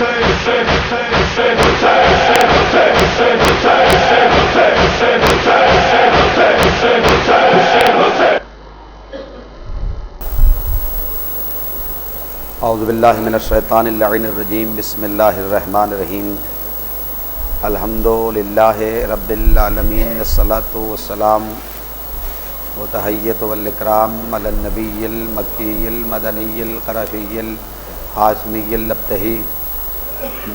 اعوذ باللہ من الشیطان اللعین الرجیم بسم اللہ الرحمن الرحیم الحمد للہ رب العالمین الصلاۃ والسلام وتحیۃ والاکرام علی النبی المکی المدنی القرشی الہاشمی اللبتہی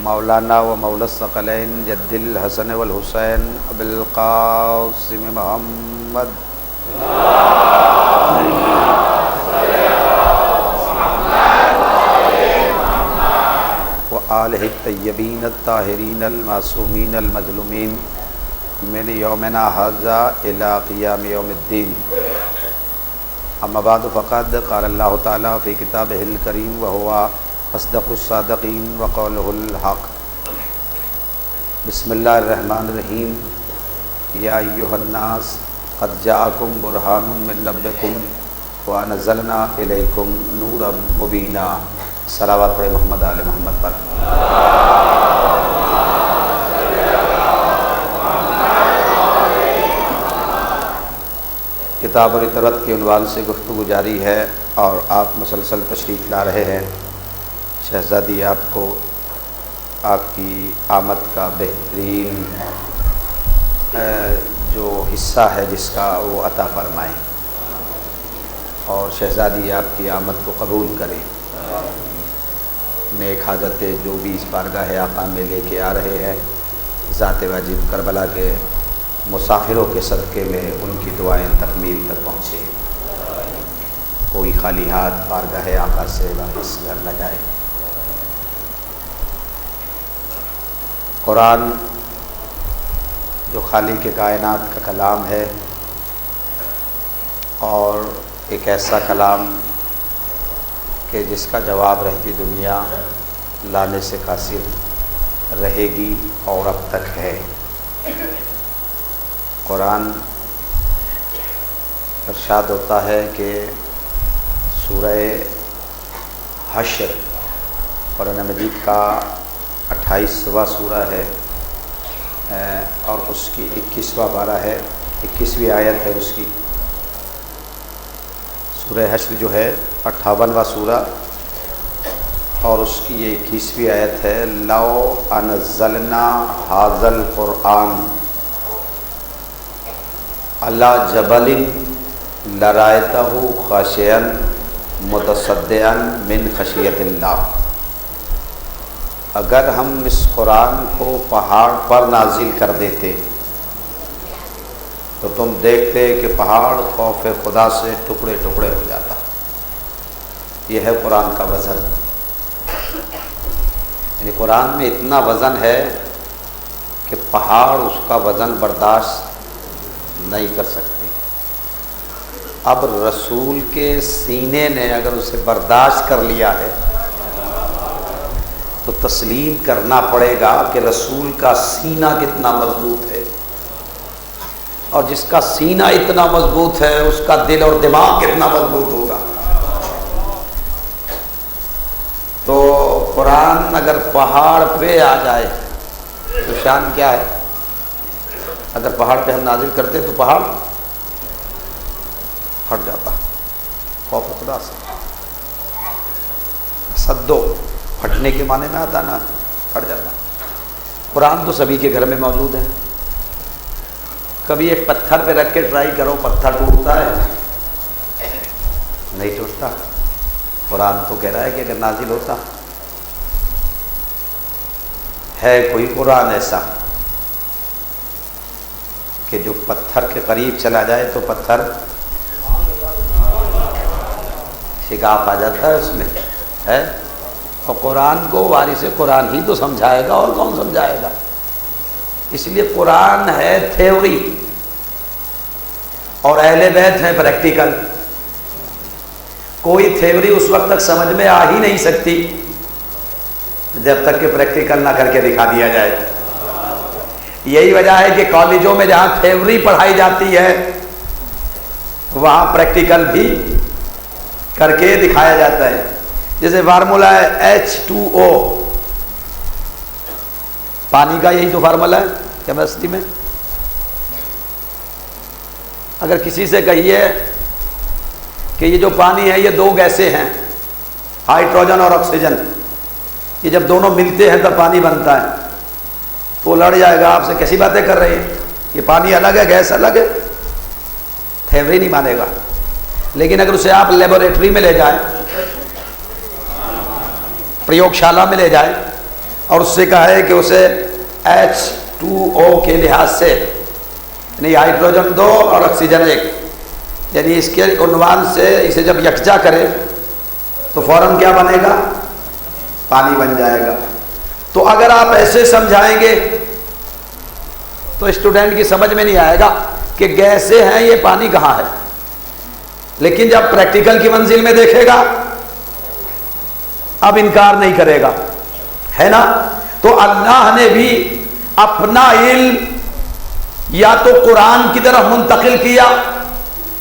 مولانا و مولا الثقلین جد الحسن والحسین ابی القاسم محمد آلہ الطیبین الطاہرین المعصومین المظلومین من یومنا ھذا الی قیام یوم الدین اما بعد فقد قال اللہ تعالی فی کتابہ الکریم وہو اصدق الصادقین وقولہ الحق بسم اللہ الرحمن الرحیم یا ایھا الناس قد جاءکم برہان من ربکم وانزلنا الیکم نورا مبینا۔ صلوات پڑھے محمد آل محمد پر۔ کتاب اور اطرت کے عنوان سے گفتگو جاری ہے اور آپ مسلسل تشریف لا رہے ہیں۔ شہزادی آپ کو آپ کی آمد کا بہترین جو حصہ ہے جس کا وہ عطا فرمائیں اور شہزادی آپ کی آمد کو قبول کریں۔ نیک حاجتیں جو بھی اس بارگاہ آقا میں لے کے آ رہے ہیں، ذات واجب کربلا کے مسافروں کے صدقے میں ان کی دعائیں تکمیل تک پہنچے، کوئی خالی ہاتھ بارگاہ آقا سے واپس گھر نہ جائے۔ قرآن جو خالق کائنات کا کلام ہے اور ایک ایسا کلام کہ جس کا جواب رہتی دنیا لانے سے قاصر رہے گی اور اب تک ہے۔ قرآن ارشاد ہوتا ہے کہ سورہ حشر قرآن مجید کا 28واں سورہ ہے اور اس کی 21واں پارہ ہے، 21ویں آیت ہے اس کی۔ سورہ حشر جو ہے 58واں سورہ اور اس کی یہ 21ویں آیت ہے، لو انزلنا ھذا القرآن علی جبل لرأیتہ خاشعا متصدعا من خشیۃ اللہ۔ اگر ہم اس قرآن کو پہاڑ پر نازل کر دیتے تو تم دیکھتے کہ پہاڑ خوف خدا سے ٹکڑے ٹکڑے ہو جاتا۔ یہ ہے قرآن کا وزن، یعنی قرآن میں اتنا وزن ہے کہ پہاڑ اس کا وزن برداشت نہیں کر سکتے۔ اب رسول کے سینے نے اگر اسے برداشت کر لیا ہے تو تسلیم کرنا پڑے گا کہ رسول کا سینہ کتنا مضبوط ہے، اور جس کا سینہ اتنا مضبوط ہے اس کا دل اور دماغ کتنا مضبوط ہوگا۔ تو قرآن اگر پہاڑ پہ آ جائے تو شان کیا ہے؟ اگر پہاڑ پہ ہم نازل کرتے تو پہاڑ پھٹ جاتا، خوف خدا سے۔ صدو پھٹنے کے معنی میں آتا نا، پھٹ جاتا۔ قرآن تو سبھی کے گھر میں موجود ہے، کبھی ایک پتھر پہ رکھ کے ٹرائی کرو، پتھر ٹوٹتا ہے؟ نہیں ٹوٹتا۔ قرآن تو کہہ رہا ہے کہ اگر نازل ہوتا ہے کوئی قرآن ایسا کہ جو پتھر کے قریب چلا جائے تو پتھر شگاف آ جاتا ہے اس میں ہے، اور قرآن کو وارث قرآن ہی تو سمجھائے گا، اور کون سمجھائے گا؟ اس لیے قرآن ہے تھیوری اور اہل بیت ہیں پریکٹیکل۔ کوئی تھیوری اس وقت تک سمجھ میں آ ہی نہیں سکتی جب تک کہ پریکٹیکل نہ کر کے دکھا دیا جائے۔ یہی وجہ ہے کہ کالجوں میں جہاں تھیوری پڑھائی جاتی ہے وہاں پریکٹیکل بھی کر کے دکھایا جاتا ہے۔ جیسے فارمولہ ہے H2O، پانی کا یہی تو فارمولا ہے کیمسٹری میں. اگر کسی سے کہیے کہ یہ جو پانی ہے یہ دو گیسیں ہیں، ہائیڈروجن اور آکسیجن، یہ جب دونوں ملتے ہیں تب پانی بنتا ہے، تو وہ لڑ جائے گا آپ سے، کیسی باتیں کر رہے ہیں، یہ پانی الگ ہے گیس الگ ہے، تھیوری نہیں مانے گا. لیکن اگر اسے آپ لیبوریٹری میں لے جائیں، پریوگ شالہ میں لے جائیں اور اس سے کہا ہے کہ اسے H2O کے لحاظ سے یعنی ہائیڈروجن 2 اور آکسیجن 1 یعنی اس کے عنوان سے اسے جب یکجا کرے تو فوراً کیا بنے گا؟ پانی بن جائے گا. تو اگر آپ ایسے سمجھائیں گے تو اسٹوڈنٹ کی سمجھ میں نہیں آئے گا کہ گیسیں ہیں یہ پانی کہاں ہے. لیکن جب پریکٹیکل کی منزل میں دیکھے گا اب انکار نہیں کرے گا، ہے نا. تو اللہ نے بھی اپنا علم یا تو قرآن کی طرف منتقل کیا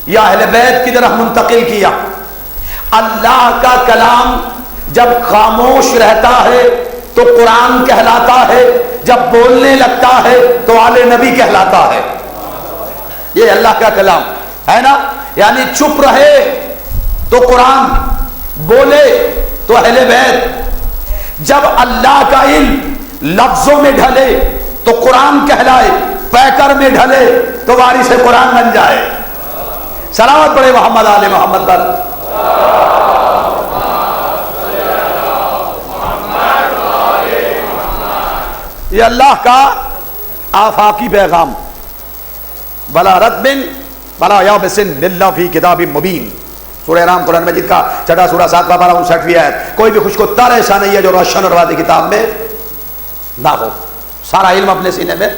یا اہل بیت کی طرف منتقل کیا. اللہ کا کلام جب خاموش رہتا ہے تو قرآن کہلاتا ہے، جب بولنے لگتا ہے تو آل نبی کہلاتا ہے. یہ اللہ کا کلام ہے نا. یعنی چپ رہے تو قرآن، بولے تو اہل بیت. جب اللہ کا علم لفظوں میں ڈھلے تو قرآن کہلائے، پیکر میں ڈھلے تو وارث قرآن بن جائے. سلامت پڑھے محمد آل محمد پر. یہ اللہ کا آفاقی پیغام. بلا رتبن بلا یابسن للہ فی کتاب مبین. سورہ رام قرآن مجید کا چھٹا سورہ 7واں پارہ 59ویں آیت. کوئی بھی خوش کو تر ایسا نہیں ہے جو روشن اور واضح کتاب میں نہ ہو. سارا علم اپنے سینے میں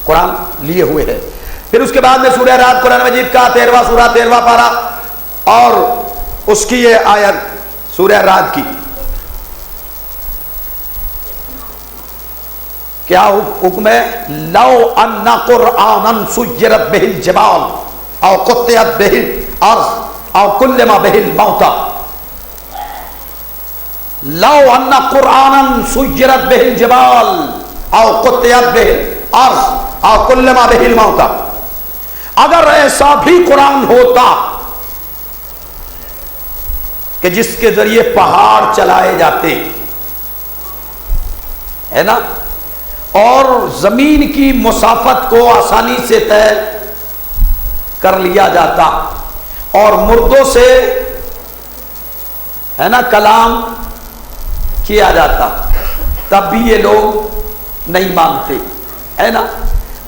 قرآن لیے ہوئے ہے. پھر اس کے بعد میں سورہ رات قرآن مجید کا 13واں سورہ 13واں پارہ اور اس کی یہ آیت سورہ رات کی کیا حکم ہے؟ لو ان قرآنا سیرت بہ الجبال او قطعت بہ الارض او کلم بہ الموتى. لو ان قرآنا سیرت بہ الجبال او قطعت بہ الارض او کلم بہ الموتى. اگر ایسا بھی قرآن ہوتا کہ جس کے ذریعے پہاڑ چلائے جاتے، ہے نا، اور زمین کی مسافت کو آسانی سے طے کر لیا جاتا اور مردوں سے، ہے نا، کلام کیا جاتا، تب بھی یہ لوگ نہیں مانتے، ہے نا.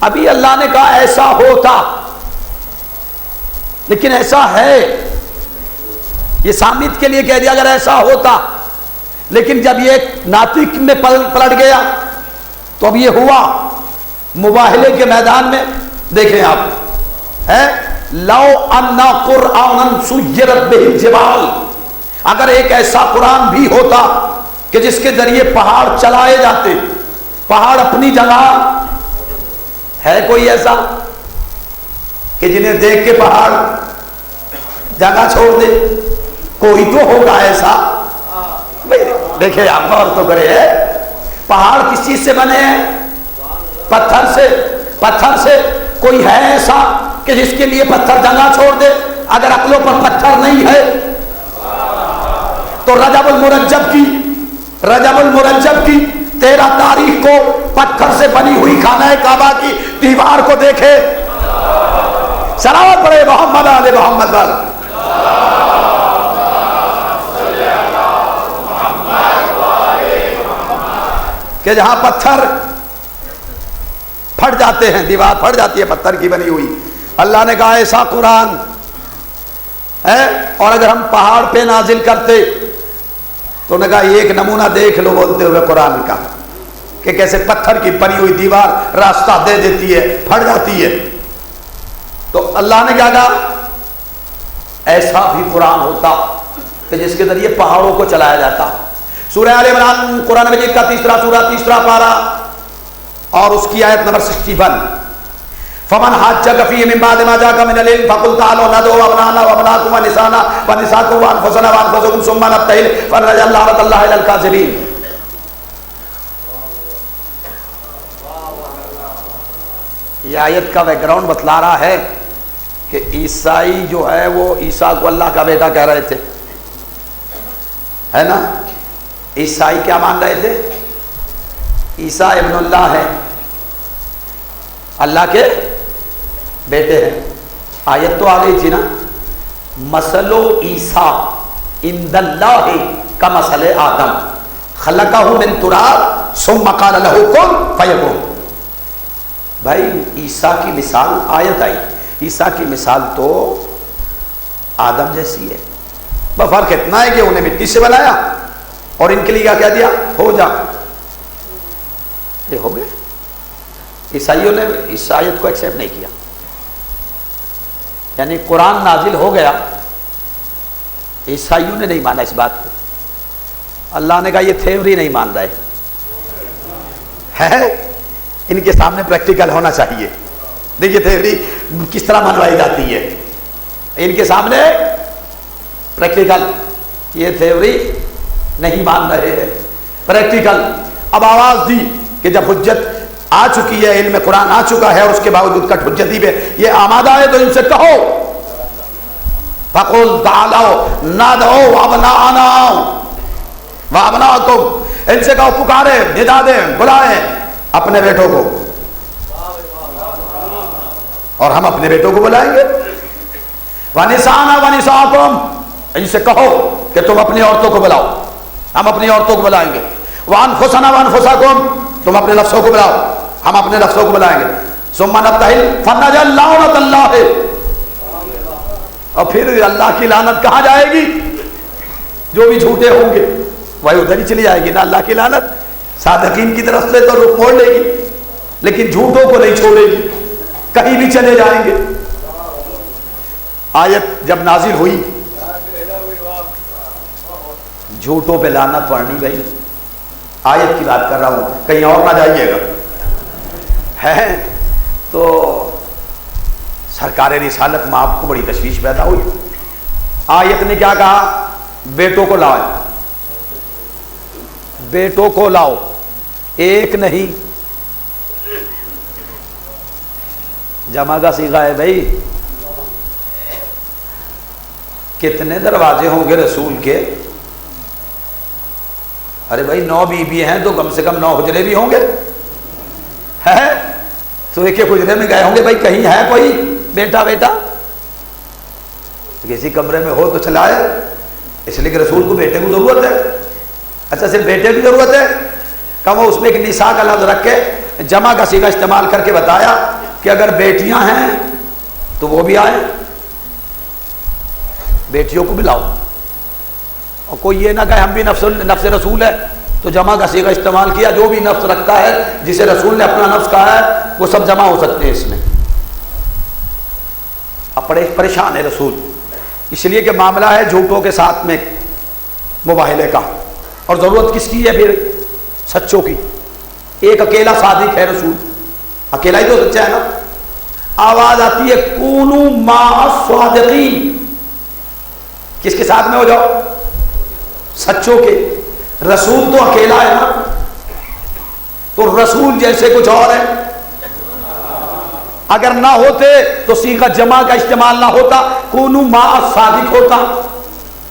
ابھی اللہ نے کہا ایسا ہوتا، لیکن ایسا ہے، یہ ثابت کے لیے کہہ دیا اگر ایسا ہوتا. لیکن جب یہ ناطق میں پلٹ گیا تو اب یہ ہوا مباہلے کے میدان میں. دیکھیں آپ، ہے لو ان قرآنا سیرت بہ الجبال. اگر ایک ایسا قرآن بھی ہوتا کہ جس کے ذریعے پہاڑ چلائے جاتے، پہاڑ اپنی جگہ، ہے کوئی ایسا کہ جنہیں دیکھ کے پہاڑ جگہ چھوڑ دے؟ کوئی تو ہوگا ایسا. دیکھیں آپ غور تو کرے، پہاڑ کس چیز سے بنے ہیں؟ پتھر سے. پتھر سے کوئی ہے ایسا کہ جس کے لیے پتھر جگہ چھوڑ دے؟ اگر عقلوں پر پتھر نہیں ہے تو رجب المرجب کی 13 تاریخ کو پتھر سے بنی ہوئی خانہ کعبہ کی دیوار کو دیکھے. سلام پڑھے محمد آل محمد پر. کہ جہاں پتھر پھٹ جاتے ہیں، دیوار پھٹ جاتی ہے پتھر کی بنی ہوئی. اللہ نے کہا ایسا قرآن ہے. اور اگر ہم پہاڑ پہ نازل کرتے تو نے کہا ایک نمونہ دیکھ لو بولتے ہوئے قرآن کا کہ کیسے پتھر کی بنی ہوئی دیوار راستہ دے دیتی ہے، پھٹ جاتی ہے. تو اللہ نے کیا کہا؟ ایسا بھی قرآن ہوتا کہ جس کے ذریعے پہاڑوں کو چلایا جاتا. سورہ آل عمران قرآن مجید کا 3 سورہ 3 پارہ اور اس کی آیت نمبر 61. فمن حاجک فیہ من بعد ما جاءک من العلم فقل تعالوا ندعو ابناءنا وابناءکم ونساءنا ونساءکم وانفسنا وانفسکم ثم نبتہل فنجعل لعنة اللہ علی الکاذبین. یہ آیت کا بیک گراؤنڈ بتلا رہا ہے کہ عیسائی جو ہے وہ عیسیٰ کو اللہ کا بیٹا کہہ رہے تھے، ہے نا؟ عیسائی کیا مان رہے تھے؟ عیسیٰ ابن اللہ ہے، اللہ کے بیٹے ہیں۔ آیت تو آ گئی تھی نا، مثل عیسیٰ عند اللہ کمثل آدم خلقہ من تراب ثم قال له کن فیکون۔ بھائی عیسیٰ کی مثال، آیت آئی، عیسیٰ کی مثال تو آدم جیسی ہے، بس فرق اتنا ہے کہ انہیں مٹی سے بنایا اور ان کے لیے کیا کہہ دیا، ہو جا، یہ ہو گئے۔ عیسائیوں نے اس آیت کو ایکسیپٹ نہیں کیا، یعنی قرآن نازل ہو گیا، عیسائیوں نے نہیں مانا اس بات کو۔ اللہ نے کہا یہ تھیوری نہیں مان رہے ہے، ان کے سامنے پریکٹیکل ہونا چاہیے۔ دیکھیے تھیوری کس طرح منوائی جاتی ہے، ان کے سامنے پریکٹیکل، یہ تھیوری نہیں مان رہے ہیں، پریکٹیکل۔ اب آواز دی کہ جب حجت آ چکی ہے، علم قرآن آ چکا ہے اور اس کے باوجود کٹ حجتی پہ یہ آمادہ ہے، تو ان سے کہو فَقُلْ تَعَالَوْا نَدْعُوا أَبْنَاءَنَا وَأَبْنَاءَكُمْ، ان سے کہو پکارے، ندا دیں، بلائیں اپنے بیٹوں کو اور ہم اپنے بیٹوں کو بلائیں گے۔ وَنِسَاءَنَا وَنِسَاءَكُمْ، ان سے کہو کہ تم اپنی عورتوں کو بلاؤ، ہم اپنی عورتوں کو بلائیں گے۔ وَأَنفُسَنَا وَأَنفُسَكُمْ، تم اپنے نفسوں کو بلاؤ، ہم اپنے نفسوں کو بلائیں گے۔ ثُمَّ نَبْتَهِلْ فَنَجْعَلْ لَعْنَتَ اللَّهِ، اور پھر اللہ کی لعنت کہاں جائے گی؟ جو بھی جھوٹے ہوں گے وہی ادھر ہی چلی جائے گی نا، اللہ کی لعنت صادقین کی طرف سے تو رخ موڑ لے گی، لیکن جھوٹوں کو نہیں چھوڑے گی، کہیں بھی چلے جائیں گے۔ آیت جب نازل ہوئی جھوٹوں پہ لعنت پڑھنی گئی، آیت کی بات کر رہا ہوں، کہیں اور نہ جائیے گا، ہے تو سرکار رسالت میں آپ کو بڑی تشویش پیدا ہوئی۔ آیت نے کیا کہا؟ بیٹوں کو لاؤ، بیٹوں کو لاؤ، ایک نہیں، جمع کا صیغہ ہے بھائی۔ کتنے دروازے ہوں گے رسول کے؟ ارے بھائی 9 بیوی ہیں تو کم سے کم 9 حجرے بھی ہوں گے، ہے تو ایک ایک حجرے میں گئے ہوں گے، بھائی کہیں ہے کوئی بیٹا کسی کمرے میں ہو تو چلائے، اس لیے کہ رسول کو بیٹے کو ضرورت ہے۔ اچھا صرف بیٹے کی ضرورت ہے؟ کم اس میں ایک نساء کا لفظ رکھ کے جمع کا صیغہ استعمال کر کے بتایا کہ اگر بیٹیاں ہیں تو وہ بھی آئیں، بیٹیوں کو بھی لاؤ، اور کوئی یہ نہ کہے ہم بھی نفس رسول ہے تو جمع کا صیغہ استعمال کیا۔ جو بھی نفس رکھتا ہے، جسے رسول نے اپنا نفس کہا ہے، وہ سب جمع ہو سکتے ہیں اس میں۔ اب بڑے پریشان ہے رسول، اس لیے کہ معاملہ ہے جھوٹوں کے ساتھ میں مباہلے کا، اور ضرورت کس کی ہے پھر؟ سچوں کی۔ ایک اکیلا صادق ہے رسول، اکیلا ہی تو سچا ہے نا۔ آواز آتی ہے کونوا مع الصادقین، کس کے ساتھ میں ہو جاؤ؟ سچوں کے۔ رسول تو اکیلا ہے نا، تو رسول جیسے کچھ اور ہے، اگر نہ ہوتے تو صیغہ جمع کا استعمال نہ ہوتا، کونوا مع الصادق ہوتا۔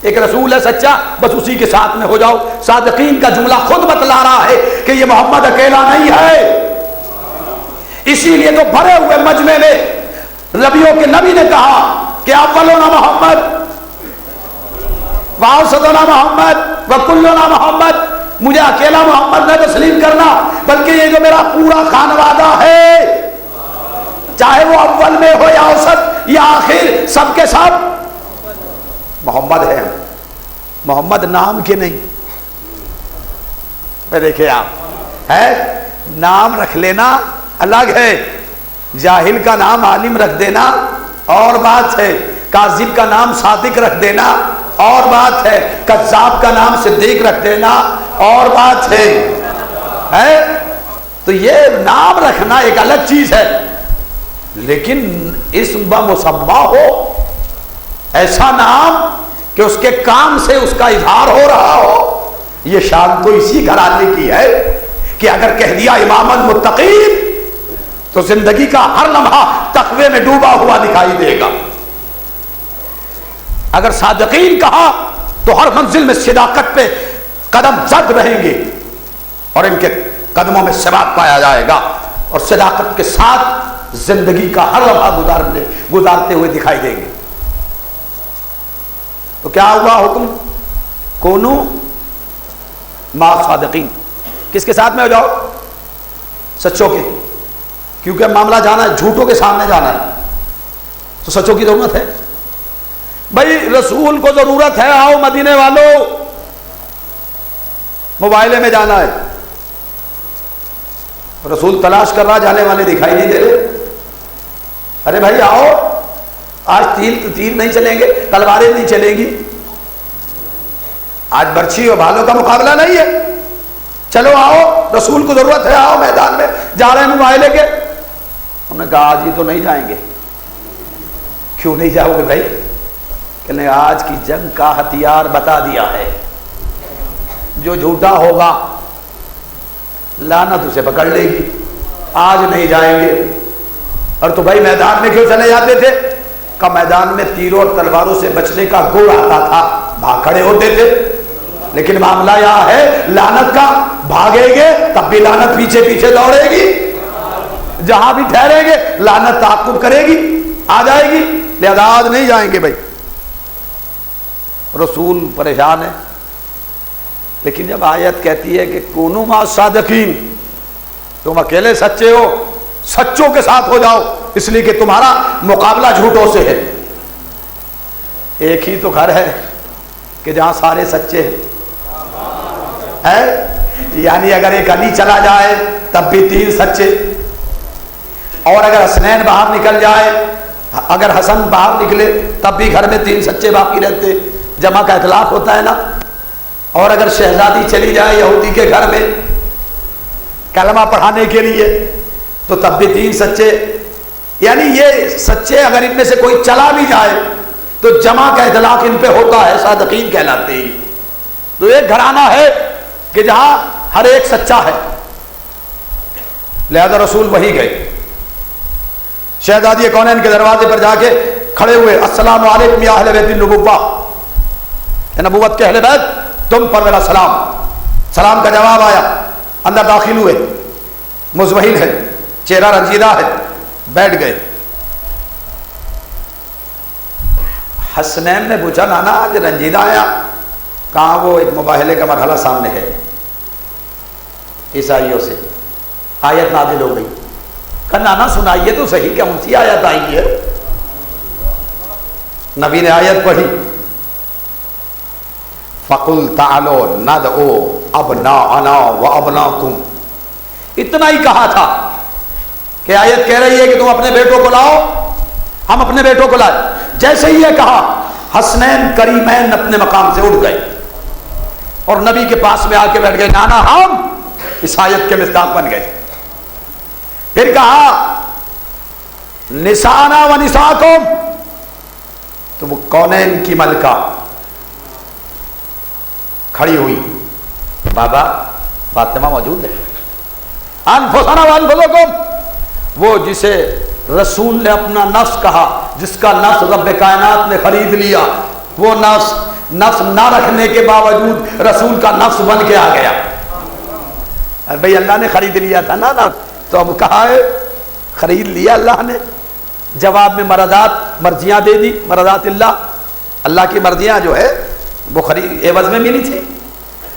ایک رسول ہے سچا، بس اسی کے ساتھ میں ہو جاؤ۔ صادقین کا جملہ خود بتلا رہا ہے کہ یہ محمد اکیلا نہیں ہے، اسی لیے تو بھرے ہوئے مجمع میں نبیوں کے نبی نے کہا کہ اولنا محمد واوسطنا محمد وکلنا محمد، مجھے اکیلا محمد نہ تسلیم کرنا، بلکہ یہ جو میرا پورا خانوادہ ہے، چاہے وہ اول میں ہو یا اوسط یا آخر، سب کے سب محمد ہے۔ محمد نام کے نہیں، دیکھیں آپ ہے، نام رکھ لینا الگ ہے، جاہل کا نام عالم رکھ دینا اور بات ہے، کاذب کا نام صادق رکھ دینا اور بات ہے، کذاب کا نام صدیق رکھ دینا اور بات ہے۔ تو یہ نام رکھنا ایک الگ چیز ہے، لیکن اسم بمسمى ہو، ایسا نام کہ اس کے کام سے اس کا اظہار ہو رہا ہو، یہ شان تو اسی گھرانے کی ہے کہ اگر کہہ دیا امام المتقین تو زندگی کا ہر لمحہ تقوی میں ڈوبا ہوا دکھائی دے گا۔ اگر صادقین کہا تو ہر منزل میں صداقت پہ قدم زد رہیں گے اور ان کے قدموں میں ثبات پایا جائے گا، اور صداقت کے ساتھ زندگی کا ہر لمحہ گزارتے ہوئے دکھائی دیں گے۔ تو کیا ہوا حکم؟ کونو مع صادقین، کس کے ساتھ میں ہو جاؤ؟ سچوں کے، کیونکہ معاملہ جانا ہے، جھوٹوں کے سامنے جانا ہے تو سچوں کی ضرورت ہے۔ بھائی رسول کو ضرورت ہے، آؤ مدینے والوں، موبائلے میں جانا ہے، رسول تلاش کر رہا، جانے والے دکھائی نہیں دے رہے۔ ارے بھائی آؤ، آج تیر نہیں چلیں گے، تلواریں نہیں چلیں گی، آج برچھی اور بھالوں کا مقابلہ نہیں ہے، چلو آؤ، رسول کو ضرورت ہے، آؤ میدان میں، جا رہے ہیں موبائلے کے۔ ہم نے کہا آج ہی تو نہیں جائیں گے۔ کیوں نہیں جاؤ گے بھائی؟ کہ آج کی جنگ کا ہتھیار بتا دیا ہے، جو جھوٹا ہوگا لعنت اسے پکڑ لے گی، آج نہیں جائیں گے۔ اور تو بھائی میدان میں کیوں چلے جاتے تھے؟ کہ میدان میں تیروں اور تلواروں سے بچنے کا گڑ آتا تھا، بھاگ کھڑے ہوتے تھے۔ لیکن معاملہ یہاں ہے لعنت کا، بھاگیں گے تب بھی لعنت پیچھے پیچھے دوڑے گی، جہاں بھی ٹھہریں گے لعنت تعاقب کرے گی، آ جائے گی، لہذا آج نہیں جائیں گے۔ بھائی رسول پریشان ہے، لیکن جب آیت کہتی ہے کہ کونوا مع الصادقین، تم اکیلے سچے ہو، سچوں کے ساتھ ہو جاؤ، اس لیے کہ تمہارا مقابلہ جھوٹوں سے ہے۔ ایک ہی تو گھر ہے کہ جہاں سارے سچے ہیں، یعنی اگر ایک علی چلا جائے تب بھی 3 سچے، اور اگر حسنین باہر نکل جائے، اگر حسن باہر نکلے تب بھی گھر میں 3 سچے باقی رہتے، جمع کا اطلاق ہوتا ہے نا۔ اور اگر شہزادی چلی جائے یہودی کے گھر میں کلمہ پڑھانے کے لیے تو تب بھی 3 سچے، یعنی یہ سچے اگر ان میں سے کوئی چلا بھی جائے تو جمع کا اطلاق ان پہ ہوتا ہے، صادقین کہلاتے ہیں۔ تو ایک گھرانہ ہے کہ جہاں ہر ایک سچا ہے، لہذا رسول وہی گئے، شہزادی کونین کے دروازے پر جا کے کھڑے ہوئے، السلام علیکم یا اہل بیت النبوہ، نبوت کے اہل بیت تم پر میرا سلام۔ سلام کا جواب آیا، اندر داخل ہوئے، مزمحل ہے، چہرہ رنجیدہ ہے، بیٹھ گئے۔ حسنین نے پوچھا نانا آج رنجیدہ آیا؟ کہاں وہ ایک مباہلے کا مرحلہ سامنے ہے عیسائیوں سے، آیت نازل ہو گئی۔ کہا نانا سنائیے تو صحیح، کون سی آیت آئی ہے؟ نبی نے آیت پڑھی، فَقُلْ تَعَلُوا نَدْعُوا أَبْنَاءَنَا وَأَبْنَاءَكُمْ، اتنا ہی کہا تھا کہ آیت کہہ رہی ہے کہ تم اپنے بیٹوں کو لاؤ، ہم اپنے بیٹوں کو لائے۔ جیسے ہی یہ کہا حسنین کریمین اپنے مقام سے اٹھ گئے اور نبی کے پاس میں آ کے بیٹھ گئے، نانا ہم اس آیت کے مصداق بن گئے۔ پھر کہا نسانا و نساکم، تو وہ کونین کی ملکہ کھڑی ہوئی، بابا فاطمہ موجود ہے، انفسنا و انفسکم، وہ جسے رسول نے اپنا نفس کہا، جس کا نفس رب کائنات نے خرید لیا، وہ نفس نہ رکھنے کے باوجود رسول کا نفس بن کے آ گیا۔ ارے بھائی اللہ نے خرید لیا تھا نا تو اب کہا ہے خرید لیا اللہ نے، جواب میں مرضیاں دے دی، مرضات اللہ کی مرضیاں جو ہے وہ خرید عوض میں ملی تھی۔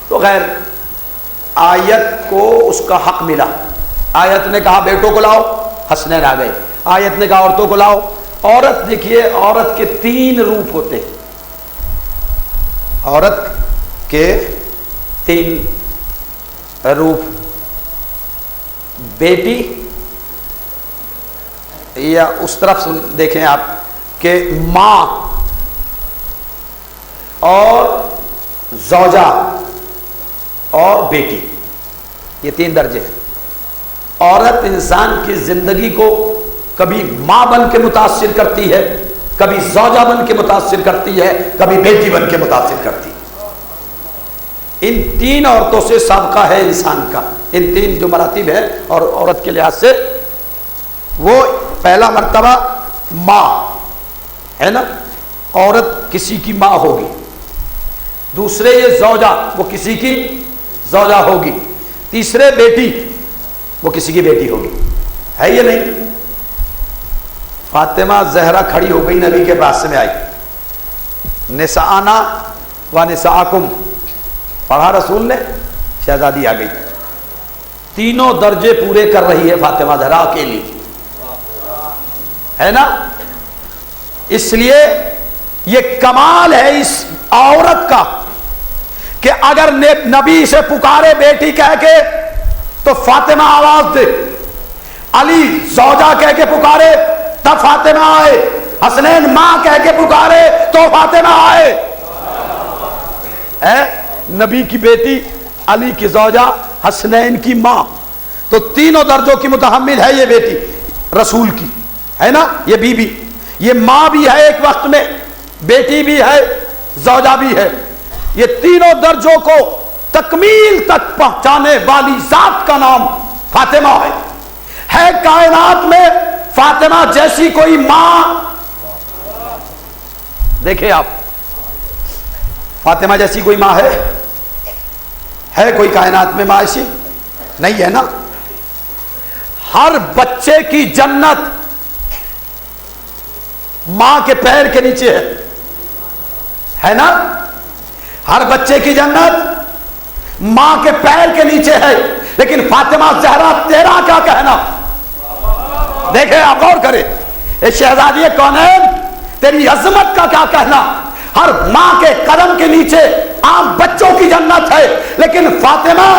تو خیر آیت کو اس کا حق ملا، آیت نے کہا بیٹوں کو لاؤ، حسنین آ گئے، آیت نے کہا عورتوں کو لاؤ۔ عورت دیکھیے، عورت کے 3 روپ ہوتے ہیں، عورت کے 3 روپ، بیٹی، یا اس طرف دیکھیں آپ کہ ماں اور زوجہ اور بیٹی، یہ 3 درجے ہیں۔ عورت انسان کی زندگی کو کبھی ماں بن کے متاثر کرتی ہے، کبھی زوجہ بن کے متاثر کرتی ہے، کبھی بیٹی بن کے متاثر کرتی ہے۔ ان 3 عورتوں سے سابقہ ہے انسان کا، ان 3 جو مراتب ہیں، اور عورت کے لحاظ سے وہ پہلا مرتبہ ماں ہے نا، عورت کسی کی ماں ہوگی. دوسرے یہ زوجہ، وہ کسی کی زوجہ ہوگی. تیسرے بیٹی، وہ کسی کی بیٹی ہوگی. ہے یہ نہیں؟ فاطمہ زہرا کھڑی ہو گئی، نبی کے پاس میں آئی. نساءنا و نساءکم پڑھا رسول نے، شہزادی آ گئی. تینوں درجے پورے کر رہی ہے فاطمہ زہرا اکیلی، ہے نا. اس لیے یہ کمال ہے اس عورت کا کہ اگر نبی سے پکارے بیٹی کہہ کے تو فاطمہ آواز دے، علی زوجہ کہہ کے پکارے تب فاطمہ آئے، حسنین ماں کہہ کے پکارے تو فاطمہ آئے. نبی کی بیٹی، علی کی زوجہ، حسنین کی ماں، تو تینوں درجوں کی متحمل ہے یہ بیٹی رسول کی، ہے نا. یہ بیوی، یہ ماں بھی ہے ایک وقت میں، بیٹی بھی ہے، زوجہ بھی ہے. یہ تینوں درجوں کو تکمیل تک پہنچانے والی ذات کا نام فاطمہ ہے کائنات میں فاطمہ جیسی کوئی ماں؟ دیکھیں آپ، فاطمہ جیسی کوئی ماں ہے کوئی کائنات میں ماں ایسی؟ نہیں ہے نا. ہر بچے کی جنت ماں کے پیر کے نیچے ہے نا. ہر بچے کی جنت ماں کے پیر کے نیچے ہے. لیکن فاطمہ زہرا تیرا کیا کہنا؟ دیکھیں آپ غور کریں، اے شہزادی کونین، تیری عظمت کا کیا کہنا؟ ہر ماں کے قدم کے نیچے عام بچوں کی جنت ہے، لیکن فاطمہ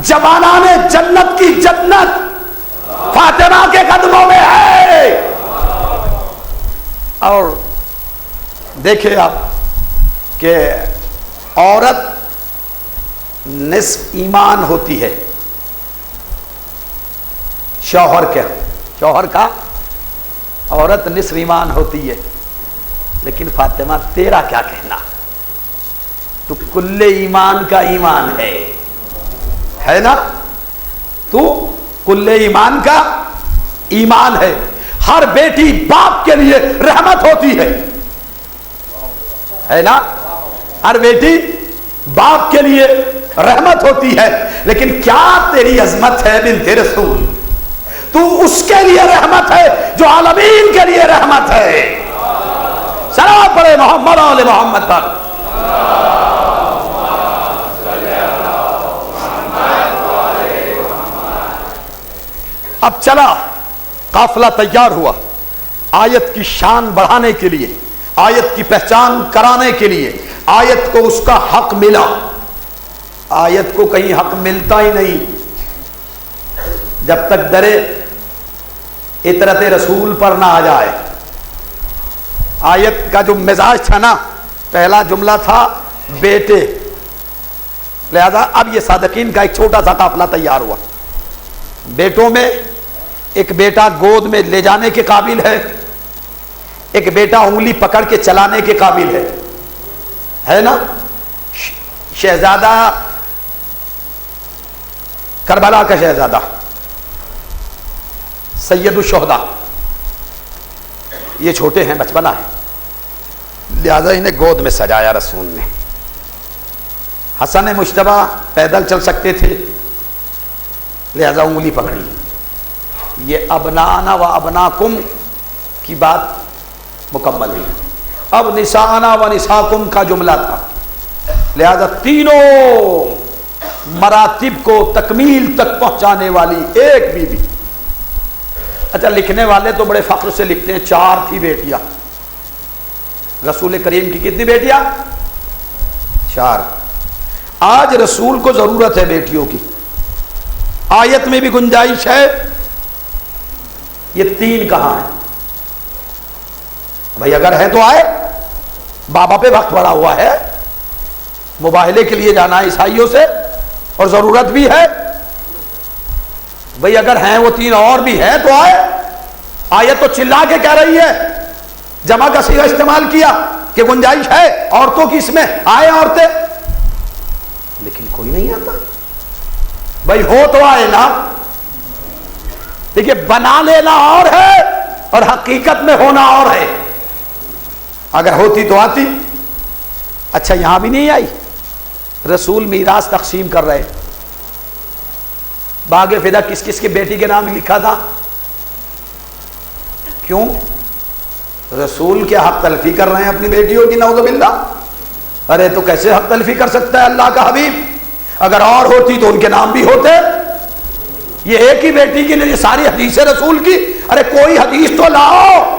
جوانان جنت کی جنت فاطمہ کے قدموں میں ہے. اور دیکھیں آپ کہ عورت نصف ایمان ہوتی ہے شوہر کا عورت نصف ایمان ہوتی ہے. لیکن فاطمہ تیرا کیا کہنا؟ تو کل ایمان کا ایمان ہے نا. تو کل ایمان کا ایمان ہے. ہر بیٹی باپ کے لیے رحمت ہوتی ہے نا. ہر بیٹی باپ کے لیے رحمت ہوتی ہے. لیکن کیا تیری عظمت ہے بنت رسول، تو اس کے لیے رحمت ہے جو عالمین کے لیے رحمت ہے. سلام پڑھے محمد علی محمد پر. اب چلا قافلہ تیار ہوا آیت کی شان بڑھانے کے لیے، آیت کی پہچان کرانے کے لیے. آیت کو اس کا حق ملا. آیت کو کہیں حق ملتا ہی نہیں جب تک درے اطرت رسول پر نہ آ جائے. آیت کا جو مزاج تھا نا، پہلا جملہ تھا بیٹے، لہذا اب یہ صادقین کا ایک چھوٹا سا قافلہ تیار ہوا. بیٹوں میں ایک بیٹا گود میں لے جانے کے قابل ہے، ایک بیٹا انگلی پکڑ کے چلانے کے قابل ہے نا. شہزادہ کربلا کا شہزادہ سید الشہداء، یہ چھوٹے ہیں، بچپنا ہے، لہذا انہیں گود میں سجایا رسول نے. حسن مجتبی پیدل چل سکتے تھے، لہذا انگلی پکڑی. یہ ابنانا و ابناکم کی بات مکمل ہوئی. اب نسانا و نساکم کا جملہ تھا، لہذا تینوں مراتب کو تکمیل تک پہنچانے والی ایک بیوی. اچھا، لکھنے والے تو بڑے فخر سے لکھتے ہیں 4 تھی بیٹیاں. رسول کریم کی کتنی بیٹیاں؟ 4. آج رسول کو ضرورت ہے بیٹیوں کی. آیت میں بھی گنجائش ہے. یہ 3 کہاں ہیں بھائی؟ اگر ہے تو آئے. بابا پہ وقت پڑا ہوا ہے، مباہلے کے لیے جانا ہے عیسائیوں سے، اور ضرورت بھی ہے بھائی. اگر ہیں وہ 3 اور بھی ہیں تو آئے. آیت تو چلا کے کہہ رہی ہے، جمع کا صیغہ استعمال کیا کہ گنجائش ہے عورتوں کی، اس میں آئے عورتیں. لیکن کوئی نہیں آتا بھائی. ہو تو آئے نا. دیکھیے بنا لینا اور ہے اور حقیقت میں ہونا اور ہے. اگر ہوتی تو آتی. اچھا یہاں بھی نہیں آئی. رسول میراث تقسیم کر رہے, باغ فدا کس کس کی بیٹی کے نام لکھا تھا؟ کیوں؟ رسول کے حق تلفی کر رہے ہیں اپنی بیٹیوں کی, نعوذ باللہ. ارے تو کیسے حق تلفی کر سکتا ہے اللہ کا حبیب؟ اگر اور ہوتی تو ان کے نام بھی ہوتے. یہ ایک ہی بیٹی کی لیے ساری حدیث رسول کی. ارے کوئی حدیث تو لاؤ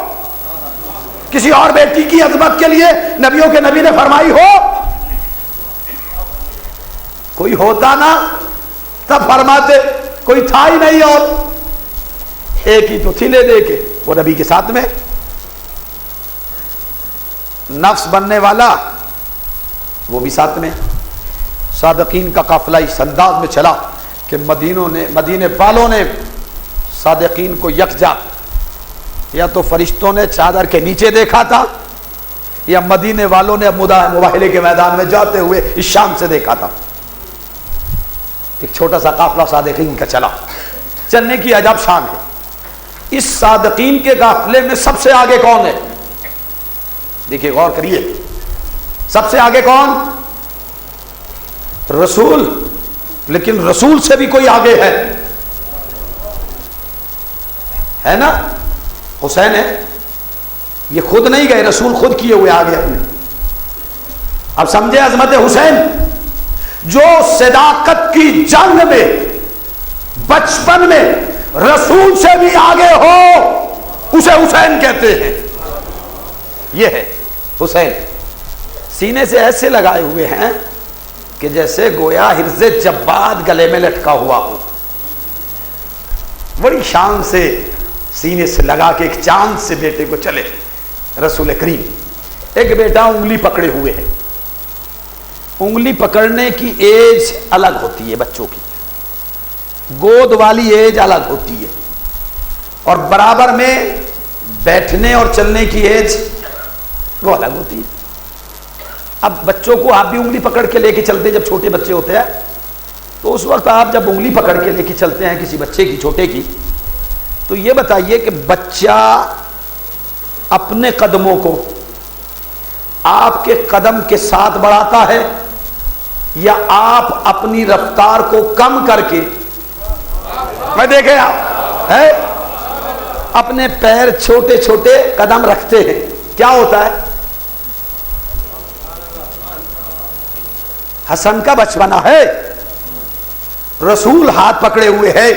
کسی اور بیٹی کی عظمت کے لیے نبیوں کے نبی نے فرمائی ہو. کوئی ہوتا نا تب فرماتے, کوئی تھا ہی نہیں. اور ایک ہی تو تھی لے دے کے, وہ نبی کے ساتھ میں. نفس بننے والا وہ بھی ساتھ میں. صادقین کا قافلہ اس انداز میں چلا کہ مدینے والوں نے صادقین کو یکجا, یا تو فرشتوں نے چادر کے نیچے دیکھا تھا, یا مدینے والوں نے مباہلے کے میدان میں جاتے ہوئے اس شام سے دیکھا تھا. ایک چھوٹا سا قافلہ صادقین کا چلا, چلنے کی عجب شان ہے. اس صادقین کے قافلے میں سب سے آگے کون ہے؟ دیکھیے غور کریے, سب سے آگے کون؟ رسول. لیکن رسول سے بھی کوئی آگے ہے نا؟ حسین ہے. یہ خود نہیں گئے, رسول خود کیے ہوئے آگے اپنے. اب سمجھے عظمت حسین, جو صداقت کی جنگ میں بچپن میں رسول سے بھی آگے ہو اسے حسین کہتے ہیں. یہ ہے حسین. سینے سے ایسے لگائے ہوئے ہیں کہ جیسے گویا حرز جواد گلے میں لٹکا ہوا ہو. بڑی شان سے سینے سے لگا کے ایک چاند سے بیٹے کو چلے رسول کریم. ایک بیٹا انگلی پکڑے ہوئے ہے. انگلی پکڑنے کی ایج الگ ہوتی ہے بچوں کی, گود والی ایج الگ ہوتی ہے, اور برابر میں بیٹھنے اور چلنے کی ایج وہ الگ ہوتی ہے. اب بچوں کو آپ بھی انگلی پکڑ کے لے کے چلتے, جب چھوٹے بچے ہوتے ہیں تو اس وقت آپ جب انگلی پکڑ کے لے کے چلتے ہیں کسی بچے کی, چھوٹے کی, تو یہ بتائیے کہ بچہ اپنے قدموں کو آپ کے قدم کے ساتھ بڑھاتا ہے, یا آپ اپنی رفتار کو کم کر کے, میں دیکھیں آپ ہے اپنے پیر چھوٹے چھوٹے قدم رکھتے ہیں, کیا ہوتا ہے؟ حسن کا بچپنا ہے, رسول ہاتھ پکڑے ہوئے ہے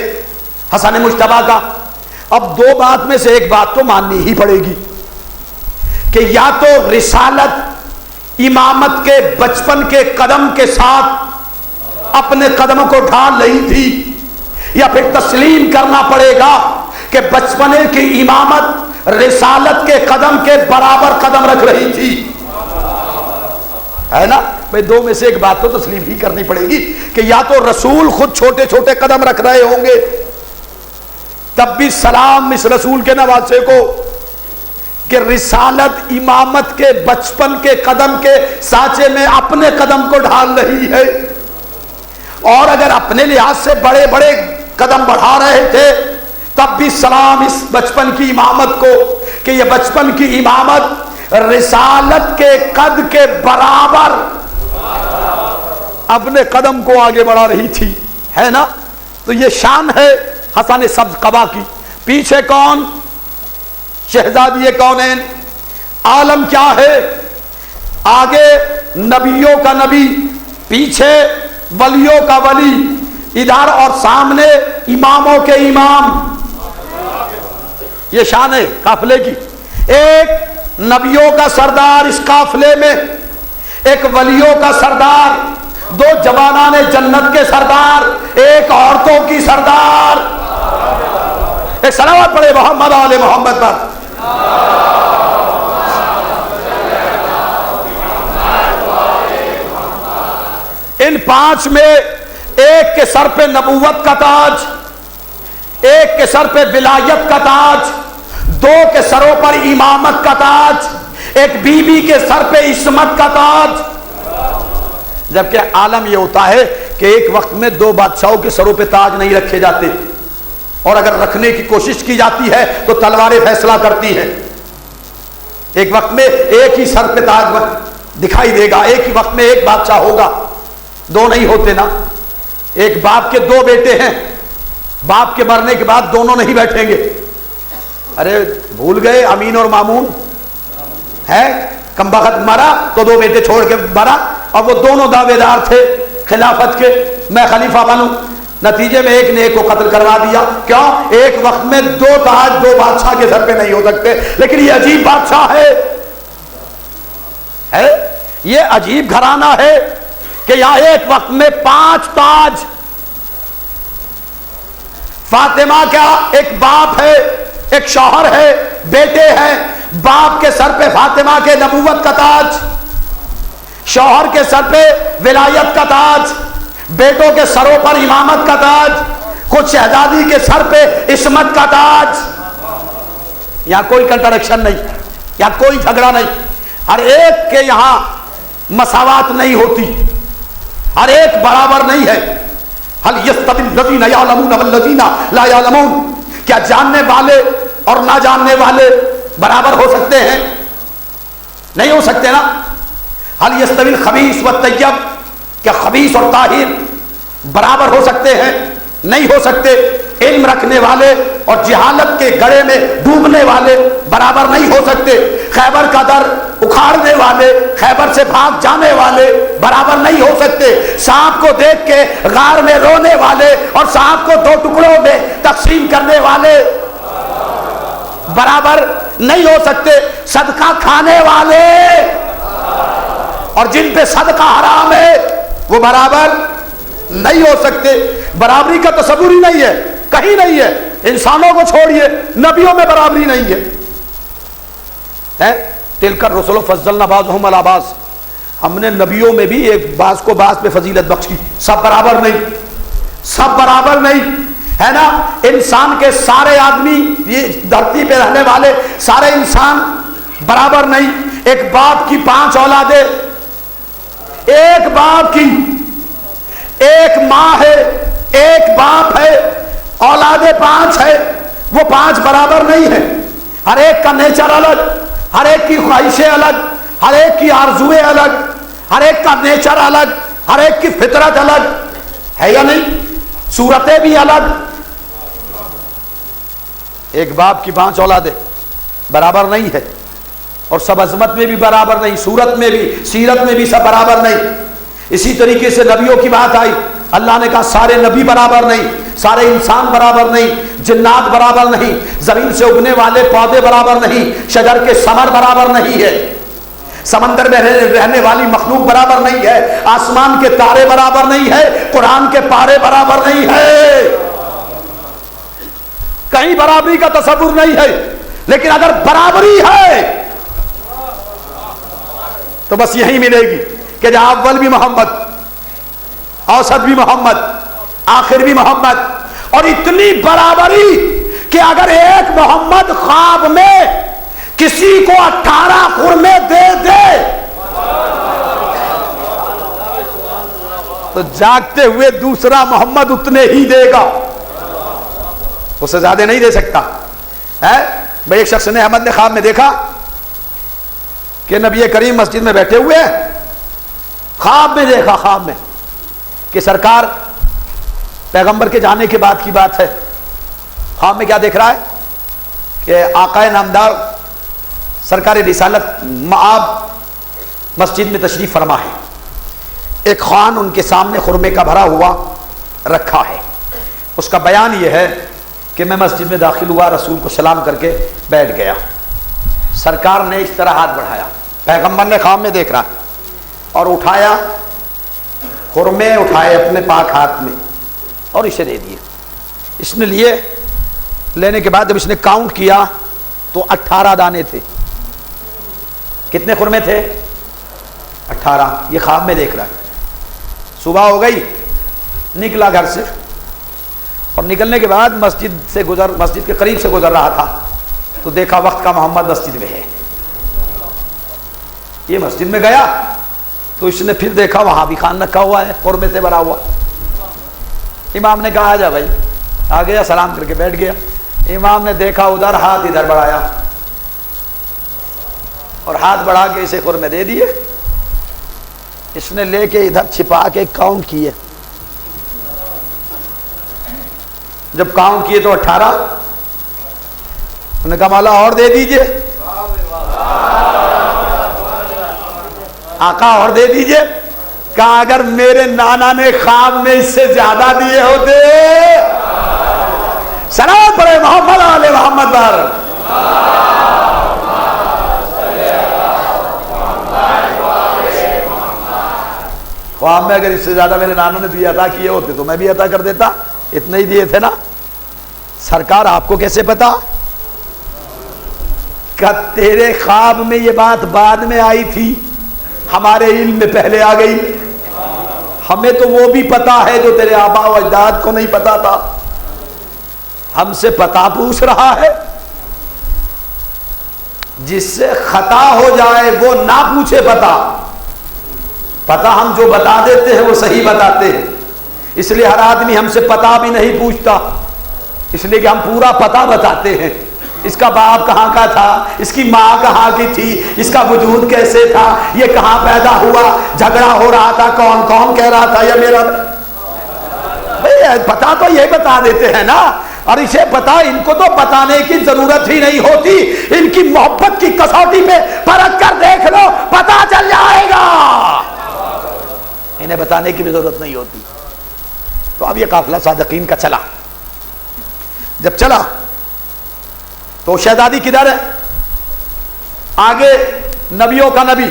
حسن مجتبیٰ کا. اب دو بات میں سے ایک بات تو ماننی ہی پڑے گی کہ یا تو رسالت امامت کے بچپن کے قدم کے ساتھ اپنے قدموں کو ڈھال رہی تھی, یا پھر تسلیم کرنا پڑے گا کہ بچپنے کی امامت رسالت کے قدم کے برابر قدم رکھ رہی تھی. ہے نا بھائی؟ دو میں سے ایک بات تو تسلیم ہی کرنی پڑے گی کہ یا تو رسول خود چھوٹے چھوٹے قدم رکھ رہے ہوں گے, تب بھی سلام اس رسول کے نواسے کو کہ رسالت امامت کے بچپن کے قدم کے سانچے میں اپنے قدم کو ڈھال رہی ہے. اور اگر اپنے لحاظ سے بڑے بڑے قدم بڑھا رہے تھے تب بھی سلام اس بچپن کی امامت کو کہ یہ بچپن کی امامت رسالت کے قد کے برابر اپنے قدم کو آگے بڑھا رہی تھی. ہے نا؟ تو یہ شان ہے حسن سبز قبا کی. پیچھے کون؟ شہزادی کونین. عالم کیا ہے؟ آگے نبیوں کا نبی, پیچھے ولیوں کا ولی, ادھر اور سامنے اماموں کے امام. یہ شان ہے قافلے کی. ایک نبیوں کا سردار اس قافلے میں, ایک ولیوں کا سردار, دو جوانان جنت کے سردار, ایک عورتوں کی سردار. ایک صلوات پڑھے محمد آل محمد پر. ان پانچ میں ایک کے سر پہ نبوت کا تاج, ایک کے سر پہ ولایت کا تاج, دو کے سروں پر امامت کا تاج, ایک بیوی کے سر پہ عصمت کا تاج. جبکہ عالم یہ ہوتا ہے کہ ایک وقت میں دو بادشاہوں کے سروں پہ تاج نہیں رکھے جاتے. اور اگر رکھنے کی کوشش کی جاتی ہے تو تلواریں فیصلہ کرتی ہیں. ایک وقت میں ایک ہی سر پہ تاج دکھائی دے گا، ایک ہی وقت میں ایک بادشاہ ہوگا، دو نہیں ہوتے نا. ایک باپ کے دو بیٹے ہیں، باپ کے مرنے کے بعد دونوں نہیں بیٹھیں گے. ارے بھول گئے امین اور مامون ہے؟ کم بخت مرا تو دو بیٹے چھوڑ کے مرا، اور وہ دونوں دعوے دار تھے خلافت کے، میں خلیفہ بنوں. نتیجے میں ایک نے ایک کو قتل کروا دیا. کیوں؟ ایک وقت میں دو تاج دو بادشاہ کے سر پہ نہیں ہو سکتے. لیکن یہ عجیب بادشاہ ہے، یہ عجیب گھرانہ ہے کہ یہاں ایک وقت میں 5 تاج. فاطمہ کا ایک باپ ہے، ایک شوہر ہے، بیٹے ہیں. باپ کے سر پہ فاطمہ کے نبوت کا تاج، شوہر کے سر پہ ولایت کا تاج، بیٹوں کے سروں پر امامت کا تاج، خود شہزادی کے سر پہ عصمت کا تاج. یہاں کوئی کنٹرڈکشن نہیں، یہاں کوئی جھگڑا نہیں. ہر ایک کے یہاں مساوات نہیں ہوتی، ہر ایک برابر نہیں ہے. هل يستوي الذين يعلمون والذين لا يعلمون؟ کیا جاننے والے اور نہ جاننے والے برابر ہو سکتے ہیں؟ نہیں ہو سکتے نا. هل يستوي الخبيث والطيب؟ کیا خبیث اور طاہر برابر ہو سکتے ہیں؟ نہیں ہو سکتے. علم رکھنے والے اور جہالت کے گڑھے میں ڈوبنے والے برابر نہیں ہو سکتے. خیبر کا در اکھاڑنے والے، خیبر سے بھاگ جانے والے برابر نہیں ہو سکتے. سانپ کو دیکھ کے غار میں رونے والے اور سانپ کو 2 ٹکڑوں میں تقسیم کرنے والے برابر نہیں ہو سکتے. صدقہ کھانے والے اور جن پہ صدقہ حرام ہے وہ برابر نہیں ہو سکتے. برابری کا تصور ہی نہیں ہے، کہیں نہیں ہے. انسانوں کو چھوڑیے، نبیوں میں برابری نہیں ہے. تلک الرسل فضلنا بعضهم علی بعض، ہم نے نبیوں میں بھی ایک بعض کو بعض پہ فضیلت بخشی. سب برابر نہیں، سب برابر نہیں ہے نا. انسان کے سارے آدمی، یہ دھرتی پہ رہنے والے سارے انسان برابر نہیں. ایک باپ کی 5 اولادیں، ایک باپ کی، ایک ماں ہے، ایک باپ ہے، اولادیں 5 ہے، وہ 5 برابر نہیں ہیں. ہر ایک کا نیچر الگ، ہر ایک کی خواہشیں الگ، ہر ایک کی آرزویں الگ، ہر ایک کا نیچر الگ، ہر ایک کی فطرت الگ ہے یا نہیں؟ صورتیں بھی الگ. ایک باپ کی 5 اولادیں برابر نہیں ہے، اور سب عظمت میں بھی برابر نہیں، صورت میں بھی، سیرت میں بھی سب برابر نہیں. اسی طریقے سے نبیوں کی بات آئی، اللہ نے کہا سارے نبی برابر نہیں، سارے انسان برابر نہیں، جنات برابر نہیں، زمین سے اگنے والے پودے برابر نہیں، شجر کے ثمر برابر نہیں ہے، سمندر میں رہنے والی مخلوق برابر نہیں ہے، آسمان کے تارے برابر نہیں ہے، قرآن کے پارے برابر نہیں ہے. کہیں برابری کا تصور نہیں ہے. لیکن اگر برابری ہے تو بس یہی ملے گی کہ جہاں اول بھی محمد، اوسط بھی محمد، آخر بھی محمد. اور اتنی برابری کہ اگر ایک محمد خواب میں کسی کو 18 خرمے دے دے تو جاگتے ہوئے دوسرا محمد اتنے ہی دے گا، اس سے زیادہ نہیں دے سکتا ہے. بھائی ایک شخص نے، احمد نے خواب میں دیکھا کہ نبی کریم مسجد میں بیٹھے ہوئے ہیں. خواب میں دیکھا، خواب میں کہ سرکار پیغمبر کے جانے کے بعد کی بات ہے. خواب میں کیا دیکھ رہا ہے کہ آقا نامدار سرکار رسالت مآب مسجد میں تشریف فرما ہے. ایک خوان ان کے سامنے خرمے کا بھرا ہوا رکھا ہے. اس کا بیان یہ ہے کہ میں مسجد میں داخل ہوا، رسول کو سلام کر کے بیٹھ گیا. سرکار نے اس طرح ہاتھ بڑھایا، پیغمبر نے خواب میں دیکھ رہا اور اٹھایا، خرمے اٹھائے اپنے پاک ہاتھ میں اور اسے دے دیے. اس نے لیے، لینے کے بعد جب اس نے کاؤنٹ کیا تو 18 دانے تھے. کتنے خرمے تھے؟ 18. یہ خواب میں دیکھ رہا ہے. صبح ہو گئی، نکلا گھر سے، اور نکلنے کے بعد مسجد کے قریب سے گزر رہا تھا تو دیکھا وقت کا محمد مسجد میں ہے. یہ مسجد میں گیا تو اس نے پھر دیکھا وہاں بھی خان رکھا ہوا ہے، خرمے سے بھرا ہوا. امام نے کہا آجا بھائی آ گیا, سلام کر کے بیٹھ گیا. امام نے دیکھا ادھر, ہاتھ ادھر بڑھایا اور ہاتھ بڑھا کے اسے خرمے دے دیے. اس نے لے کے ادھر چھپا کے کاؤنٹ کیے. جب کاؤنٹ کیے تو 18. انہوں نے کہا مولا اور دے دیجئے. آقا اور دے دیجئے. کہا اگر میرے نانا نے خواب میں اس سے زیادہ دیے ہوتے. سلام پڑھے محمد علیہ محمد پر. خواب میں اگر اس سے زیادہ میرے نانا نے دیے عطا کیے ہوتے تو میں بھی عطا کر دیتا. اتنے ہی دیے تھے نا. سرکار آپ کو کیسے پتا کہ تیرے خواب میں یہ بات بعد میں آئی تھی, ہمارے علم میں پہلے آ گئی. ہمیں تو وہ بھی پتا ہے جو تیرے آبا و اجداد کو نہیں پتا تھا. ہم سے پتا پوچھ رہا ہے. جس سے خطا ہو جائے وہ نہ پوچھے پتا. پتا ہم جو بتا دیتے ہیں وہ صحیح بتاتے ہیں. اس لیے ہر آدمی ہم سے پتا بھی نہیں پوچھتا, اس لیے کہ ہم پورا پتا بتاتے ہیں. اس کا باپ کہاں کا تھا, اس کی ماں کہاں کی تھی, اس کا وجود کیسے تھا, یہ کہاں پیدا ہوا, جھگڑا ہو رہا تھا, کون کون کہہ رہا تھا, یہ میرا پتا تو یہ بتا دیتے ہیں نا. اور اسے پتا, ان کو تو بتانے کی ضرورت ہی نہیں ہوتی. ان کی محبت کی کسوٹی پہ پرکھ کر دیکھ لو, پتا چل جائے گا. انہیں بتانے کی بھی ضرورت نہیں ہوتی. تو اب یہ قافلہ صادقین کا چلا. جب چلا تو شہزادی کدھر ہے؟ آگے نبیوں کا نبی,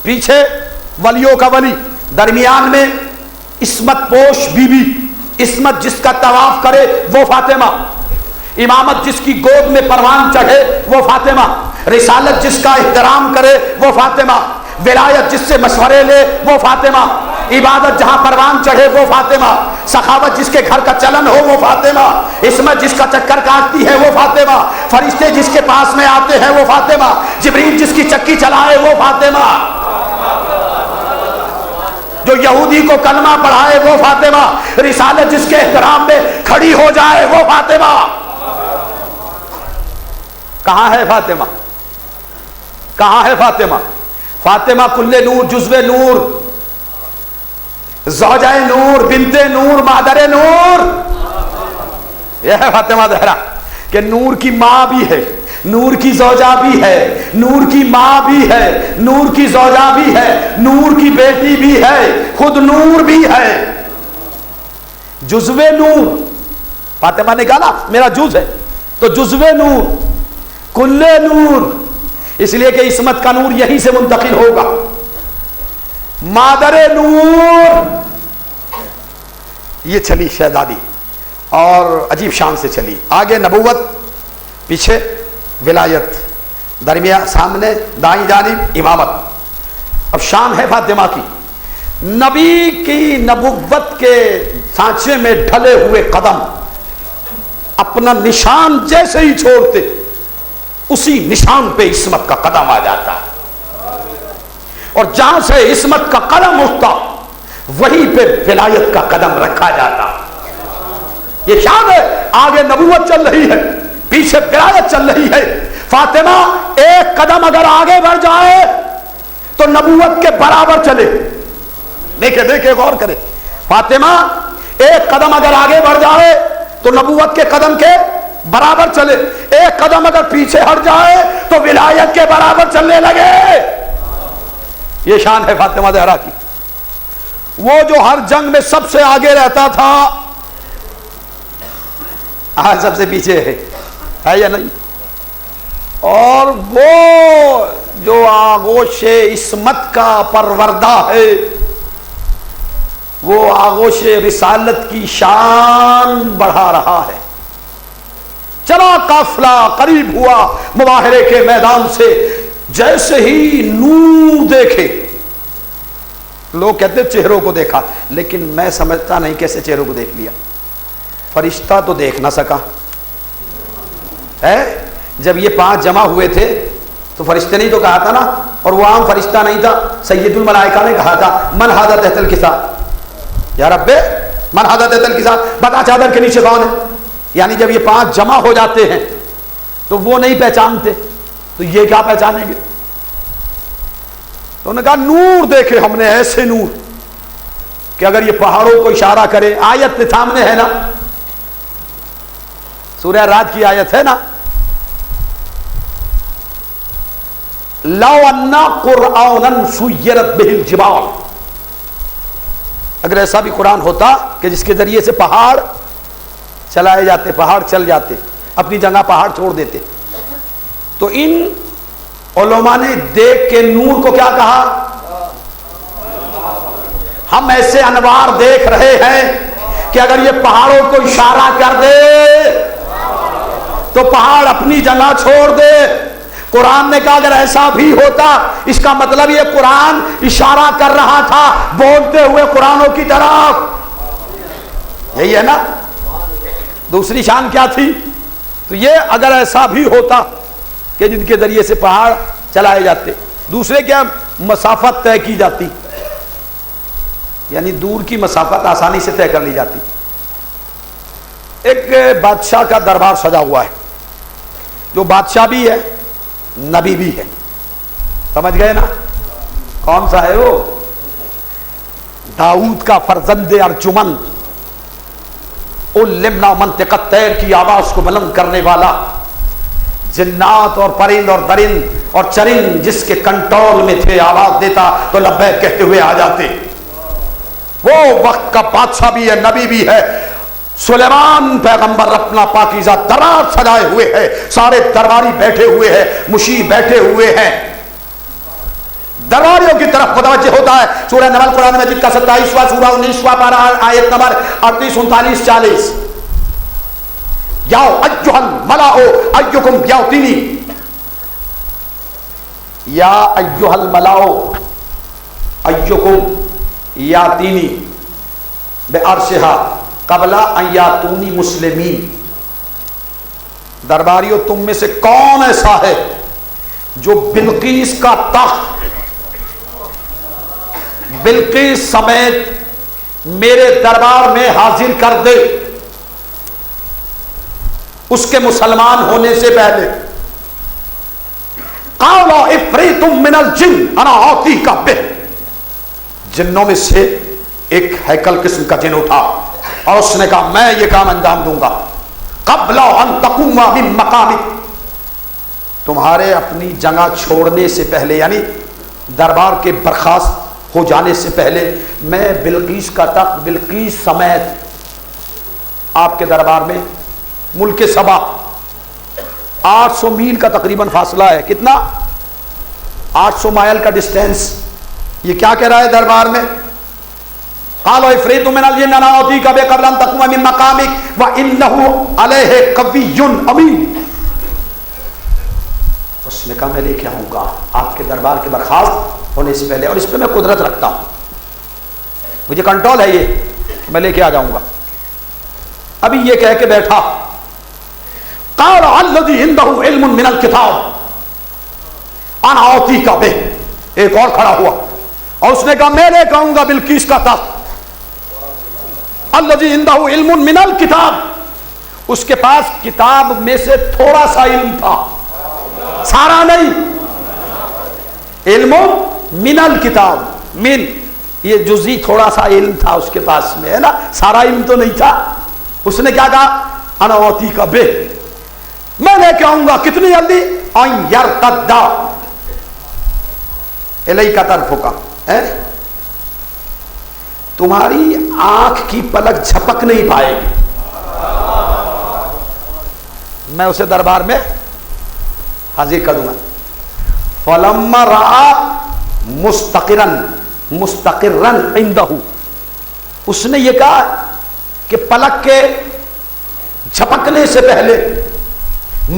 پیچھے ولیوں کا ولی, درمیان میں عصمت پوش بی بی. عصمت جس کا طواف کرے وہ فاطمہ, امامت جس کی گود میں پروان چڑھے وہ فاطمہ, رسالت جس کا احترام کرے وہ فاطمہ, ولایت جس سے مشورے لے وہ فاطمہ, عبادت جہاں پروان چڑھے وہ فاطمہ, سخاوت جس کے گھر کا چلن ہو وہ فاطمہ, عصمت جس کا چکر کاٹتی ہے وہ فاطمہ, فرشتے جس کے پاس میں آتے ہیں وہ فاطمہ, جبریل جس کی چکی چلائے وہ فاطمہ, جو یہودی کو کلمہ پڑھائے وہ فاطمہ, رسالت جس کے احترام میں کھڑی ہو جائے وہ فاطمہ. کہاں ہے فاطمہ؟ کہاں ہے فاطمہ؟ فاطمہ کل نور, جزو نور, زوجہ نور, بنت نور, مادر نور. یہ ہے فاطمہ زہرا کہ نور کی ماں بھی ہے, نور کی زوجہ بھی ہے, نور کی ماں بھی ہے, نور کی زوجہ بھی ہے, نور کی بیٹی بھی ہے, خود نور بھی ہے. جزو نور, فاطمہ نے کہا نا میرا جز ہے, تو جزو نور, کل نور, اس لیے کہ عصمت کا نور یہیں سے منتقل ہوگا. مادر نور. یہ چلی شہزادی اور عجیب شان سے چلی. آگے نبوت, پیچھے ولایت, درمیان سامنے دائیں جانب امامت. اب شان ہے فاطمہ کی. نبی کی نبوت کے سانچے میں ڈھلے ہوئے قدم اپنا نشان جیسے ہی چھوڑتے اسی نشان پہ عصمت کا قدم آ جاتا, اور جہاں سے عصمت کا قدم اٹھتا وہیں پہ ولایت کا قدم رکھا جاتا. یہ شان ہے. آگے نبوت چل رہی ہے, پیچھے ولایت چل رہی ہے. فاطمہ ایک قدم اگر آگے بڑھ جائے تو نبوت کے برابر چلے. دیکھے دیکھے غور کرے, فاطمہ ایک قدم اگر آگے بڑھ جائے تو نبوت کے قدم کے برابر چلے, ایک قدم اگر پیچھے ہٹ جائے تو ولایت کے برابر چلنے لگے. یہ شان ہے فاطمہ زہرا کی. وہ جو ہر جنگ میں سب سے آگے رہتا تھا آج سب سے پیچھے ہے یا نہیں؟ اور وہ جو آغوش عصمت کا پروردہ ہے وہ آغوش رسالت کی شان بڑھا رہا ہے. چلا قافلہ قریب ہوا مباہرے کے میدان سے, جیسے ہی نور دیکھے, لوگ کہتے چہروں کو دیکھا, لیکن میں سمجھتا نہیں کیسے چہروں کو دیکھ لیا. فرشتہ تو دیکھ نہ سکا ہے. جب یہ 5 جمع ہوئے تھے تو فرشتے نے تو کہا تھا نا, اور وہ عام فرشتہ نہیں تھا, سید الملائکہ نے کہا تھا من ھذا تحت الکساء, یا رب من ھذا تحت الکساء, بتا چادر کے نیچے کون ہے. یعنی جب یہ 5 جمع ہو جاتے ہیں تو وہ نہیں پہچانتے، تو یہ کیا پہچانیں گے؟ تو انہوں نے کہا نور دیکھے ہم نے، ایسے نور کہ اگر یہ پہاڑوں کو اشارہ کرے. آیت سامنے ہے نا، سورہ رعد کی آیت ہے نا، لو ان قرآنا سیرت بہ الجبال. اگر ایسا بھی قرآن ہوتا کہ جس کے ذریعے سے پہاڑ چلائے جاتے، پہاڑ چل جاتے، اپنی جگہ پہاڑ چھوڑ دیتے، تو ان علماء نے دیکھ کے نور کو کیا کہا؟ ہم ایسے انوار دیکھ رہے ہیں کہ اگر یہ پہاڑوں کو اشارہ کر دے تو پہاڑ اپنی جگہ چھوڑ دے. قرآن نے کہا اگر ایسا بھی ہوتا، اس کا مطلب یہ قرآن اشارہ کر رہا تھا بولتے ہوئے قرآنوں کی طرف. یہی ہے نا. دوسری شان کیا تھی؟ تو یہ اگر ایسا بھی ہوتا کہ جن کے ذریعے سے پہاڑ چلائے جاتے. دوسرے کیا؟ مسافت طے کی جاتی، یعنی دور کی مسافت آسانی سے طے کر لی جاتی. ایک بادشاہ کا دربار سجا ہوا ہے، جو بادشاہ بھی ہے نبی بھی ہے. سمجھ گئے نا کون سا ہے وہ؟ داؤد کا فرزند ارجمند، علمنا منطق الطیر کی آواز کو بلند کرنے والا، جنات اور پرند اور درند اور چرند جس کے کنٹرول میں تھے، آواز دیتا تو لبیک کہتے ہوئے آ جاتے. وہ وقت کا بادشاہ بھی ہے، نبی بھی ہے. سلیمان پیغمبر اپنا پاکیزہ دربار سجائے ہوئے ہے، سارے درباری بیٹھے ہوئے ہیں، مشیر بیٹھے ہوئے ہیں. درباریوں کی طرف متوجہ ہوتا ہے. سورہ نمل قرآن مجید کا 27واں سورہ 19واں پارہ آیت نمبر 38 39 40. یاؤ ایھا الملأ ایکم یاتینی، یا ایھا الملأ ایکم یاتینی بعرشھا قبل ان یاتونی مسلمین. درباریوں تم میں سے کون ایسا ہے جو بلقیس کا تخت بلقیس سمیت میرے دربار میں حاضر کر دے اس کے مسلمان ہونے سے پہلے. قال عفریت من الجن انا آتیک بہ. جنوں میں سے ایک ہیکل قسم کا جن اٹھا اور اس نے کہا میں یہ کام انجام دوں گا. قبل ان تقوم من مقامک، تمہارے اپنی جگہ چھوڑنے سے پہلے، یعنی دربار کے برخاست ہو جانے سے پہلے میں بلقیس کا تخت بلقیس سمیت آپ کے دربار میں. ملک سبا 800 میل کا تقریباً فاصلہ ہے. کتنا؟ 800 مائل کا ڈسٹینس. یہ کیا کہہ رہا ہے دربار میں؟ قال عفریت من الجن انا آتیک بہ قبل ان تقوم من مقامک وانه علیہ قوی امین. اس نے کہا میں لے کے آؤں گا آپ کے دربار کے برخاست ہونے سے پہلے، اور اس پہ میں قدرت رکھتا ہوں، مجھے کنٹرول ہے، یہ میں لے کے آ جاؤں گا. ابھی یہ کہہ کے بیٹھا. قال الذی عنده علم من الکتاب انا آتیک بہ. ایک اور کھڑا ہوا اور اس نے کہا میں لے کے آؤں گا بلقیس کا تخت. الذی عنده علم من الکتاب، اس کے پاس کتاب میں سے تھوڑا سا علم تھا، سارا نہیں. علم من الکتاب، من یہ جزئی تھوڑا سا علم تھا اس کے پاس میں، ہے نا، سارا علم تو نہیں تھا. اس نے کیا کہا؟ انا آتیک بہ، میں لے کے آؤں گا. کتنی جلدی؟ ان یرتد الیک طرفک، تمہاری آنکھ کی پلک جھپک نہیں پائے گی، میں اسے دربار میں حاضر کر دوں گا. فلما رأى مستقرا عنده، اس نے یہ کہا کہ پلک کے جھپکنے سے پہلے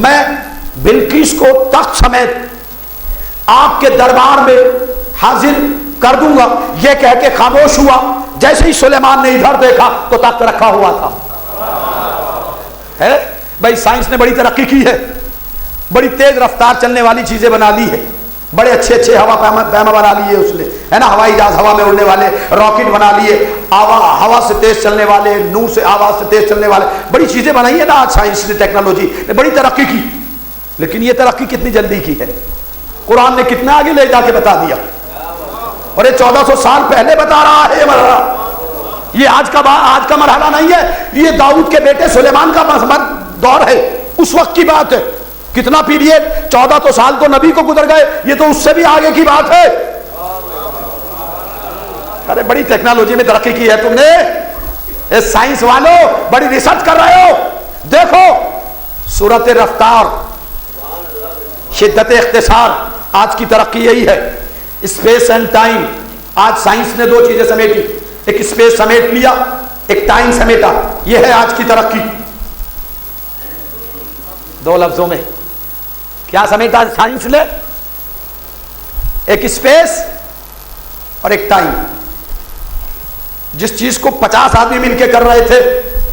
میں بلقیس کو تخت سمیت آپ کے دربار میں حاضر کر دوں گا. یہ کہہ کے خاموش ہوا. جیسے ہی سلیمان نے ادھر دیکھا تو تخت رکھا ہوا تھا. ہے بھائی، سائنس نے بڑی ترقی کی ہے، بڑی تیز رفتار چلنے والی چیزیں بنا لی ہے، بڑے اچھے ہوا پیما بنا لیے اس نے، ہے نا، ہوائی جہاز ہوا میں اڑنے والے، راکٹ بنا لیے. ہوا سے تیز چلنے والے، نور سے آواز سے تیز چلنے والے، بڑی چیزیں بنائی ہیں نا آج سائنس نے، ٹیکنالوجی نے بڑی ترقی کی، لیکن یہ ترقی کتنی جلدی کی ہے؟ قرآن نے کتنا آگے لے جا کے بتا دیا، اور یہ 1400 سال پہلے بتا رہا ہے یہ مرحلہ، یہ آج کا مرحلہ نہیں ہے، یہ داؤد کے بیٹے سلیمان کا دور ہے، اس وقت کی بات ہے، کتنا پیریڈ 1400 سال تو نبی کو گزر گئے، یہ تو اس سے بھی آگے کی بات ہے۔ ارے بڑی ٹیکنالوجی میں ترقی کی ہے تم نے، سائنس والوں بڑی ریسرچ کر رہے ہو۔ دیکھو سورت رفتار، شدت اختصار، آج کی ترقی یہی ہے، اسپیس اینڈ ٹائم۔ آج سائنس نے دو چیزیں سمیٹی، ایک اسپیس سمیٹ لیا، ایک ٹائم سمیٹا، یہ ہے آج کی ترقی۔ دو لفظوں میں کیا سمیٹا سائنس نے؟ ایک اسپیس اور ایک ٹائم۔ جس چیز کو 50 آدمی مل کے کر رہے تھے،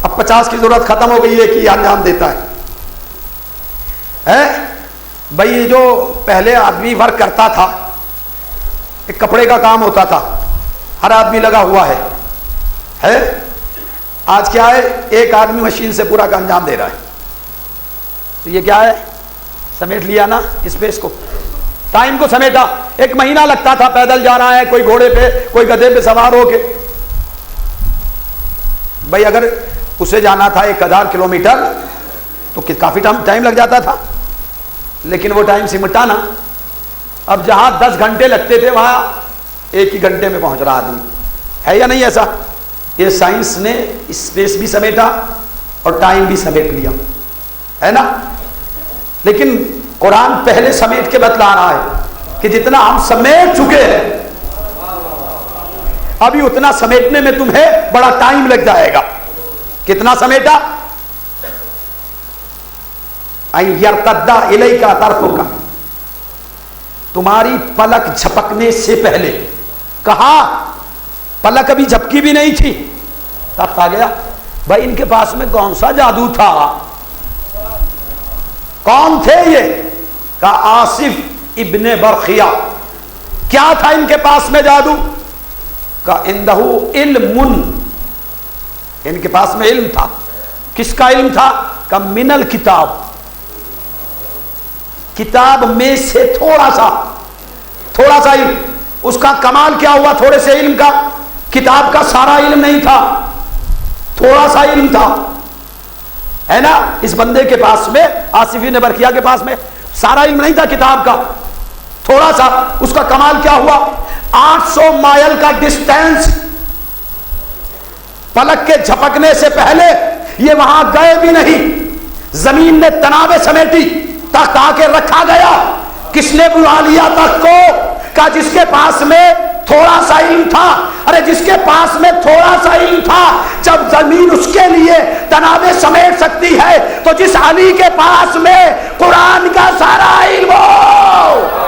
اب 50 کی ضرورت ختم ہو گئی ہے کہ یہ انجام دیتا ہے۔ بھائی یہ جو پہلے آدمی ورک کرتا تھا، ایک کپڑے کا کام ہوتا تھا، ہر آدمی لگا ہوا ہے، آج کیا ہے؟ ایک آدمی مشین سے پورا کا انجام دے رہا ہے۔ تو یہ کیا ہے؟ سمیٹ لیا نا اسپیس کو، ٹائم کو سمیٹا۔ ایک مہینہ لگتا تھا، پیدل جا رہا ہے، کوئی گھوڑے پہ، کوئی گدھے پہ سوار ہو کے، بھائی اگر اسے جانا تھا 1000 کلومیٹر تو کافی ٹائم لگ جاتا تھا، لیکن وہ ٹائم سمٹا نا، اب جہاں 10 گھنٹے لگتے تھے وہاں 1 ہی گھنٹے میں پہنچ رہا آدمی ہے، یا نہیں ایسا؟ یہ سائنس نے اسپیس بھی سمیٹا اور ٹائم بھی سمیٹ لیا ہے نا۔ لیکن قرآن پہلے سمیٹ کے بتلا رہا ہے کہ جتنا ہم سمیٹ چکے ہیں، ابھی اتنا سمیٹنے میں تمہیں بڑا ٹائم لگ جائے گا۔ کتنا سمیٹا؟ اَن يَرْتَدَّ إِلَيْكَ طَرْفُكَ، تمہاری پلک جھپکنے سے پہلے۔ کہا پلک ابھی جھپکی بھی نہیں تھی، تب آ گیا۔ بھائی ان کے پاس میں کون سا جادو تھا؟ کون تھے یہ؟ کہا آصف ابن برخیہ۔ کیا تھا ان کے پاس میں جادو؟ کہا اندہو علم، ان کے پاس میں علم تھا۔ کس کا علم تھا؟ کہا من الکتاب، کتاب میں سے تھوڑا سا علم۔ اس کا کمال کیا ہوا تھوڑے سے علم کا؟ کتاب کا سارا علم نہیں تھا، تھوڑا سا علم تھا، ہے نا۔ اس بندے کے پاس میں، آصف بن برخیہ کے پاس میں سارا علم نہیں تھا کتاب کا، تھوڑا سا۔ اس کا کمال کیا ہوا؟ 800 مائل کا ڈسٹینس، پلک کے جھپکنے سے پہلے یہ وہاں گئے بھی نہیں، زمین نے تنابیں سمیٹی، تخت آ کے رکھا گیا۔ کس نے بلا لیا تخت کو؟ کہا جس کے پاس میں تھوڑا سا علم تھا۔ ارے جس کے پاس میں تھوڑا سا علم تھا، جب زمین اس کے لیے تنابیں سمیٹ سکتی ہے، تو جس علی کے پاس میں قرآن کا سارا علم ہو۔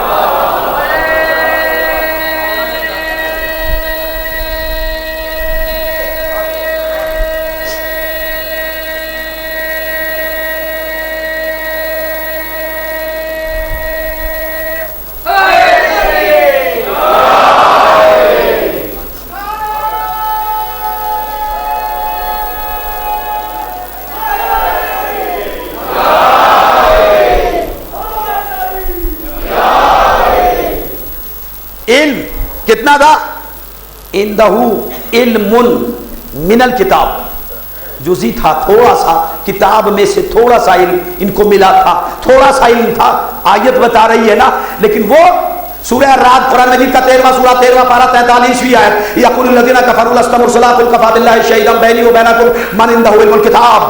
علم کتنا تھا؟ اندہو علم من الکتاب، جزئی تھا تھوڑا سا، کتاب میں سے تھوڑا سا علم ان کو ملا تھا، تھوڑا سا علم تھا۔ آیت بتا رہی ہے نا، لیکن وہ سورہ الرعد قرآن مجید کا 13واں سورہ 13واں پارہ 43ویں آیت، یقول الذین کفروا لست مرسلا قل کفی باللہ شہیدا بینی و بینکم من عنده علم الکتاب۔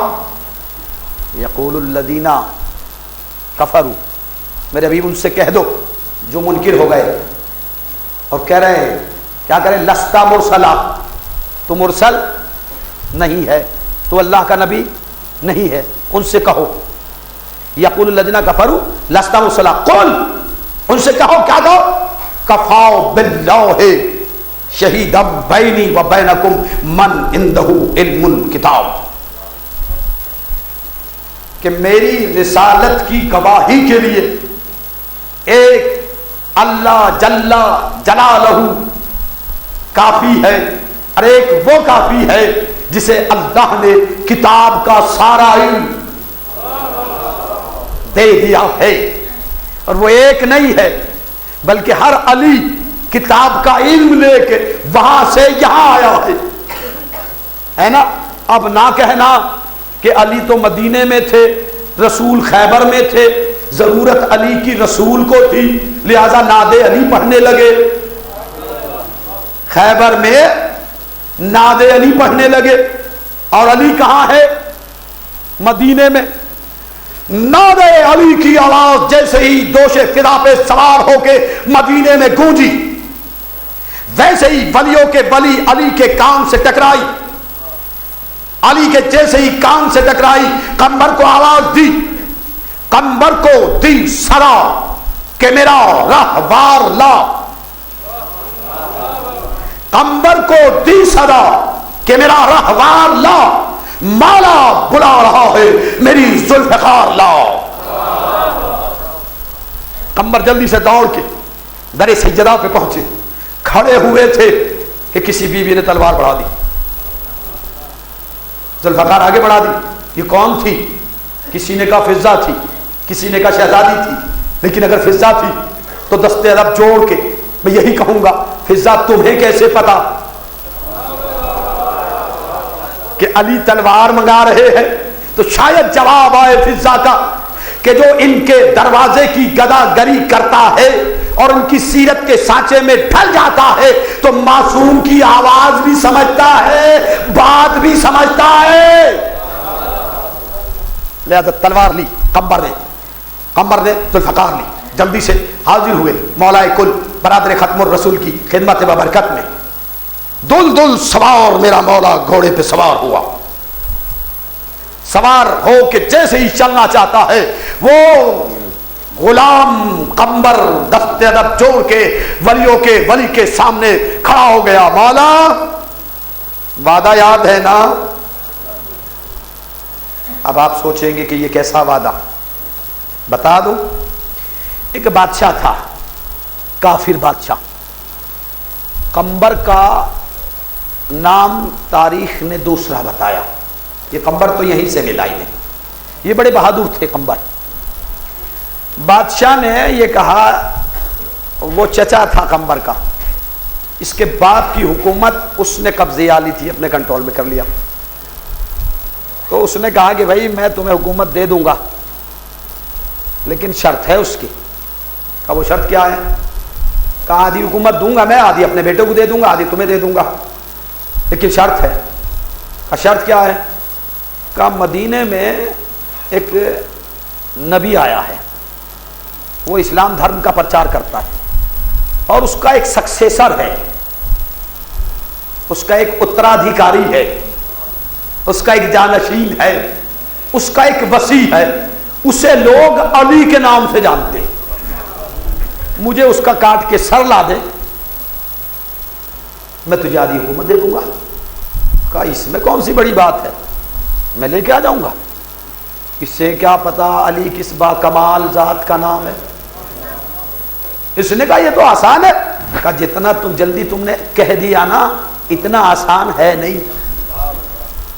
یقول الذین کفروا، میرے حبیب ان سے کہہ دو جو منکر ہو گئے اور کہہ رہے ہیں، کیا کریں؟ لستا مرسلا، تو مرسل نہیں ہے، تو اللہ کا نبی نہیں ہے، ان سے کہو یقول الذین کفروا لستا مرسلا قل، ان سے کہو، کیا کہو؟ کفا باللہ شہیدا بینی و بینکم من عنده علم الکتاب، کہ میری رسالت کی گواہی کے لیے ایک اللہ جل جلالہ کافی ہے، ارے ایک وہ کافی ہے جسے اللہ نے کتاب کا سارا علم دے دیا ہے، اور وہ ایک نہیں ہے بلکہ ہر علی کتاب کا علم لے کے وہاں سے یہاں آیا ہے نا۔ اب نہ کہنا کہ علی تو مدینے میں تھے، رسول خیبر میں تھے، ضرورت علی کی رسول کو تھی لہذا ناد علی پڑھنے لگے، خیبر میں ناد علی پڑھنے لگے، اور علی کہاں ہے؟ مدینے میں۔ ناد علی کی آواز جیسے ہی دوش فدا پہ سوار ہو کے مدینے میں گونجی، ویسے ہی ولیوں کے ولی علی کے کان سے ٹکرائی، علی کے جیسے ہی کان سے ٹکرائی قمبر کو آواز دی، قمبر کو دی صدا کہ میرا رہوار لا، قمبر کو دی صدا کہ میرا رہوار لا، مولا بلا رہا ہے میری ذوالفقار لا۔ قمبر جلدی سے دوڑ کے در سجدہ پہ پہنچے، کھڑے ہوئے تھے کہ کسی بیوی نے تلوار بڑھا دی، ذوالفقار آگے بڑھا دی۔ یہ کون تھی؟ کسی نے کہا فضہ تھی، کسی نے کہا شہزادی تھی، لیکن اگر فضہ تھی تو دستے ادب جوڑ کے میں یہی کہوں گا فضہ تمہیں کیسے پتا کہ علی تلوار منگا رہے ہیں؟ تو شاید جواب آئے فضہ کا کہ جو ان کے دروازے کی گدا گری کرتا ہے اور ان کی سیرت کے سانچے میں ڈھل جاتا ہے تو معصوم کی آواز بھی سمجھتا ہے، بات بھی سمجھتا ہے، لہذا تلوار لی قمبر نے ذوالفقار لی، جلدی سے حاضر ہوئے مولا کل برادر ختم الرسول کی خدمت ببرکت میں۔ دل دل سوار میرا مولا گھوڑے پہ سوار ہوا، سوار ہو کے جیسے ہی چلنا چاہتا ہے وہ غلام قمبر دست ادب جوڑ کے ولیوں کے ولی کے سامنے کھڑا ہو گیا۔ مولا وعدہ یاد ہے نا؟ اب آپ سوچیں گے کہ یہ کیسا وعدہ؟ بتا دوں، ایک بادشاہ تھا، کافر بادشاہ، قمبر کا نام تاریخ نے دوسرا بتایا، یہ قمبر تو یہیں سے ملا ہی نہیں، یہ بڑے بہادر تھے قمبر۔ بادشاہ نے یہ کہا، وہ چچا تھا قمبر کا، اس کے باپ کی حکومت اس نے قبضے آ لی تھی، اپنے کنٹرول میں کر لیا، تو اس نے کہا کہ بھائی میں تمہیں حکومت دے دوں گا لیکن شرط ہے اس کی۔ کہا وہ شرط کیا ہے؟ کہا آدھی حکومت دوں گا میں، آدھی اپنے بیٹے کو دے دوں گا، آدھی تمہیں دے دوں گا، لیکن شرط ہے۔ کہا شرط کیا ہے؟ کہا مدینے میں ایک نبی آیا ہے، وہ اسلام دھرم کا پرچار کرتا ہے اور اس کا ایک سکسیسر ہے، اس کا ایک اترادھیکاری ہے، اس کا ایک جانشین ہے، اس کا ایک وصی ہے، اسے لوگ علی کے نام سے جانتے ہیں، مجھے اس کا کاٹ کے سر لا دے، میں تجھے آدھی حکومت دے دوں گا۔ کہا اس میں کون سی بڑی بات ہے، میں لے کے آ جاؤں گا، اس سے کیا پتا علی کس با کمال ذات کا نام ہے۔ اس نے کہا یہ تو آسان ہے۔ کہا جتنا جلدی تم نے کہہ دیا نا اتنا آسان ہے نہیں،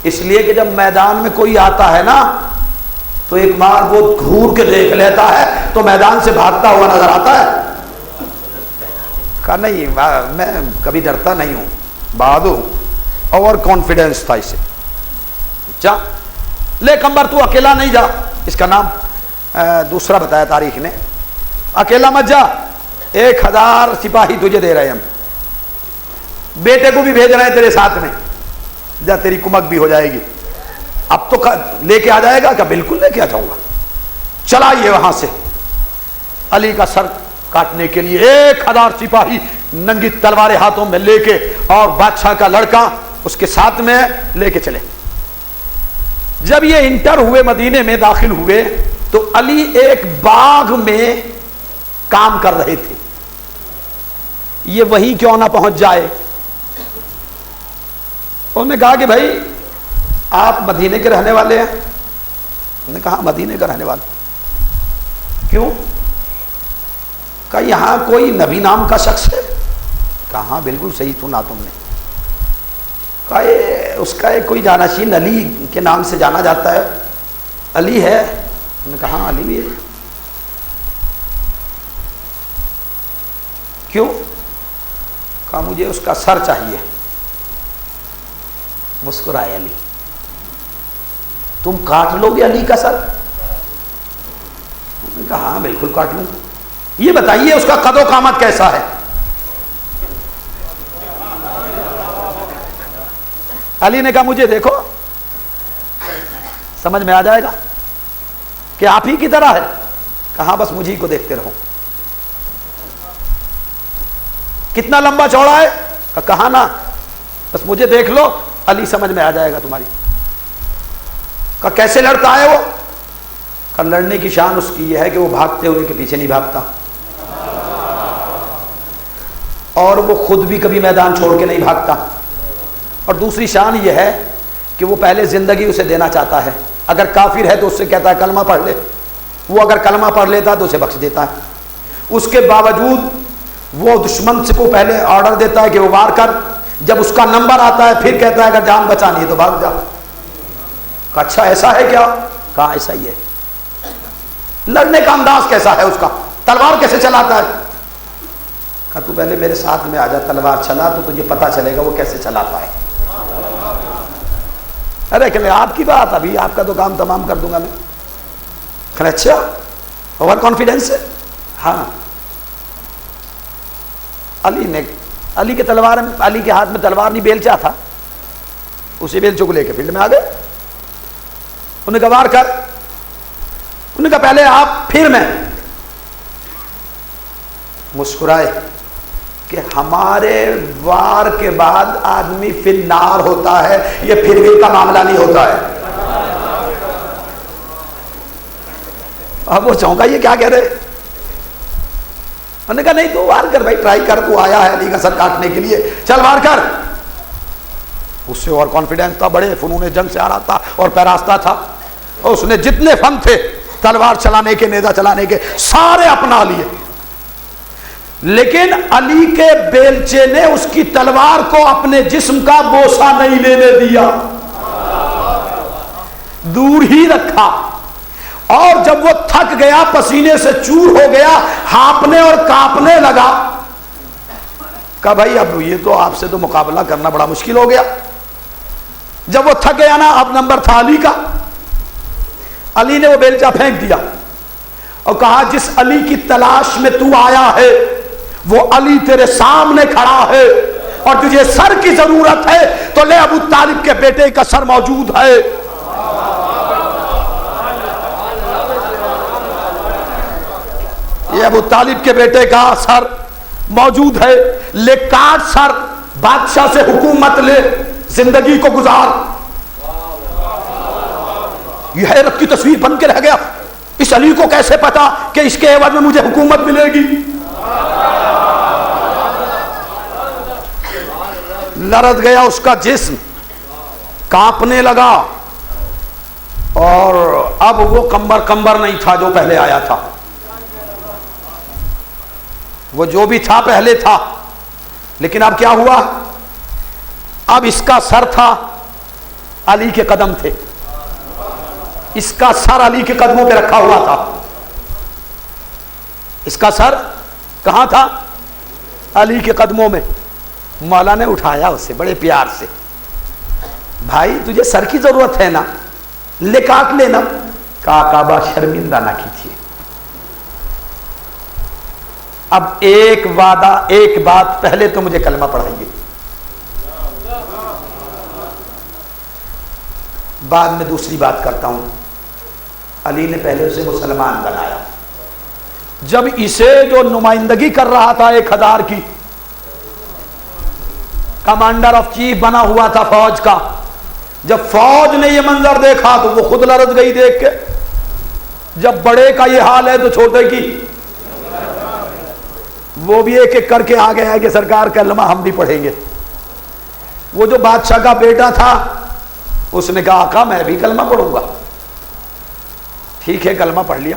اس لیے کہ جب میدان میں کوئی آتا ہے نا تو ایک بار وہ گھور کے دیکھ لیتا ہے تو میدان سے بھاگتا ہوا نظر آتا ہے۔ کہا نہیں میں کبھی ڈرتا نہیں ہوں، بہادر ہوں، اوور کانفیڈنس تھا اسے۔ جا لے قمبر، تو اکیلا نہیں جا، اس کا نام دوسرا بتایا تاریخ نے، اکیلا مت جا، 1000 سپاہی تجھے دے رہے ہیں ہم، بیٹے کو بھی بھیج رہے ہیں تیرے ساتھ میں، جا تیری کمک بھی ہو جائے گی۔ اب تو لے کے آ جائے گا؟ کہ بالکل لے کے آ جاؤں گا۔ چلا یہ وہاں سے علی کا سر کاٹنے کے لیے 1000 سپاہی ننگی تلواریں ہاتھوں میں لے کے اور بادشاہ کا لڑکا اس کے ساتھ میں لے کے چلے۔ جب یہ انٹر ہوئے مدینے میں داخل ہوئے تو علی ایک باغ میں کام کر رہے تھے، یہ وہیں کیوں نہ پہنچ جائے؟ انہوں نے کہا کہ بھائی آپ مدینے کے رہنے والے ہیں؟ انہوں نے کہا مدینے کا رہنے والا۔ کیوں؟ کہا یہاں کوئی نبی نام کا شخص ہے؟ کہا ہاں بالکل صحیح سنا تم نے۔ کہا اس کا ایک کوئی جانشین علی کے نام سے جانا جاتا ہے، علی ہے؟ انہوں نے کہا ہاں علی بھی ہے۔ کیوں؟ کہا مجھے اس کا سر چاہیے۔ مسکرائے علی، تم کاٹ لو گے علی کا سر؟ انہوں نے کہا ہاں بالکل کاٹ لوں۔ یہ بتائیے اس کا قد و قامت کیسا ہے؟ علی نے کہا مجھے دیکھو، سمجھ میں آ جائے گا کہ آپ ہی کی طرح ہے۔ کہاں بس مجھے کو دیکھتے رہو۔ کتنا لمبا چوڑا ہے؟ کہا نا بس مجھے دیکھ لو، علی سمجھ میں آ جائے گا تمہاری۔ کہا کیسے لڑتا ہے وہ؟ کہا لڑنے کی شان اس کی یہ ہے کہ وہ بھاگتے ہوئے کے پیچھے نہیں بھاگتا، اور وہ خود بھی کبھی میدان چھوڑ کے نہیں بھاگتا، اور دوسری شان یہ ہے کہ وہ پہلے زندگی اسے دینا چاہتا ہے۔ اگر کافر ہے تو اس سے کہتا ہے کلمہ پڑھ لے، وہ اگر کلمہ پڑھ لیتا تو اسے بخش دیتا ہے۔ اس کے باوجود وہ دشمن سے کو پہلے آرڈر دیتا ہے کہ وہ وار کر، جب اس کا نمبر آتا ہے پھر کہتا ہے اگر جان بچانی ہے تو بھاگ جا۔ کہا اچھا ایسا ہے کیا؟ کہا ایسا ہی ہے۔ لڑنے کا انداز کیسا ہے اس کا؟ تلوار کیسے چلاتا ہے؟ کہا تو پہلے میرے ساتھ میں آ جا، تلوار چلا تو تجھے پتا چلے گا وہ کیسے چلاتا ہے۔ ارے کہ آپ کی بات، ابھی آپ کا تو کام تمام کر دوں گا میں۔ کہا اچھا اوور کانفیڈنس ہے؟ ہاں۔ علی کے ہاتھ میں تلوار نہیں بیلچا تھا، اسی بیلچے کو لے کے فیلڈ میں آ گئے۔ انہوں نے کہا وار کر، انہوں نے کہا پہلے آپ پھر میں۔ مسکرائے کہ ہمارے وار کے بعد آدمی فی النار ہوتا ہے، یہ پھر بھی کا معاملہ نہیں ہوتا ہے۔ اب وہ چونکا یہ کیا کہہ رہے؟ انہوں نے کہا نہیں تو وار کر بھائی، ٹرائی کر، تو آیا ہے علی کا سر کاٹنے کے لیے، چل وار کر۔ اس سے اور کانفیڈنس تھا، بڑے فنون جنگ سے آ رہا تھا اور پیراستہ تھا، اور اس نے جتنے فن تھے تلوار چلانے کے، نیزہ چلانے کے، سارے اپنا لیے۔ لیکن علی کے بیلچے نے اس کی تلوار کو اپنے جسم کا بوسہ نہیں لینے دیا، دور ہی رکھا۔ اور جب وہ تھک گیا، پسینے سے چور ہو گیا، ہانپنے اور کانپنے لگا، کہا بھائی اب یہ تو آپ سے تو مقابلہ کرنا بڑا مشکل ہو گیا۔ جب وہ تھک گیا نا، اب نمبر تھا علی کا۔ علی نے وہ بیلچہ پھینک دیا اور کہا جس علی کی تلاش میں تو آیا ہے وہ علی تیرے سامنے کھڑا ہے، اور تجھے سر کی ضرورت ہے تو لے، ابو طالب کے بیٹے کا سر موجود ہے۔ یہ ابو طالب کے بیٹے کا سر موجود ہے، لے کاٹ سر، بادشاہ سے حکومت لے، زندگی کو گزار۔ یہ حیرت کی تصویر بن کے رہ گیا، اس علی کو کیسے پتا کہ اس کے عوض میں مجھے حکومت ملے گی؟ لرز گیا اس کا جسم، کانپنے لگا، اور اب وہ کمبر نہیں تھا جو پہلے آیا تھا، وہ جو بھی تھا پہلے تھا، لیکن اب کیا ہوا؟ اب اس کا سر تھا، علی کے قدم تھے، اس کا سر علی کے قدموں پہ رکھا ہوا تھا۔ اس کا سر کہاں تھا؟ علی کے قدموں میں۔ مولا نے اٹھایا اسے بڑے پیار سے، بھائی تجھے سر کی ضرورت ہے نا، لے کاٹ لینا۔ کعبہ شرمندہ نہ کیجیے۔ اب ایک وعدہ، ایک بات، پہلے تو مجھے کلمہ پڑھائیے، بعد میں دوسری بات کرتا ہوں۔ علی نے پہلے اسے مسلمان بنایا۔ جب اسے جو نمائندگی کر رہا تھا 1000 کی، کمانڈر آف چیف بنا ہوا تھا فوج کا، جب فوج نے یہ منظر دیکھا تو وہ خود لرز گئی دیکھ کے۔ جب بڑے کا یہ حال ہے تو چھوٹے کی، وہ بھی ایک ایک کر کے آ گیا ہے کہ سرکار کلمہ ہم بھی پڑھیں گے۔ وہ جو بادشاہ کا بیٹا تھا اس نے کہا آقا میں بھی کلمہ پڑھوں گا۔ ٹھیک ہے، کلمہ پڑھ لیا۔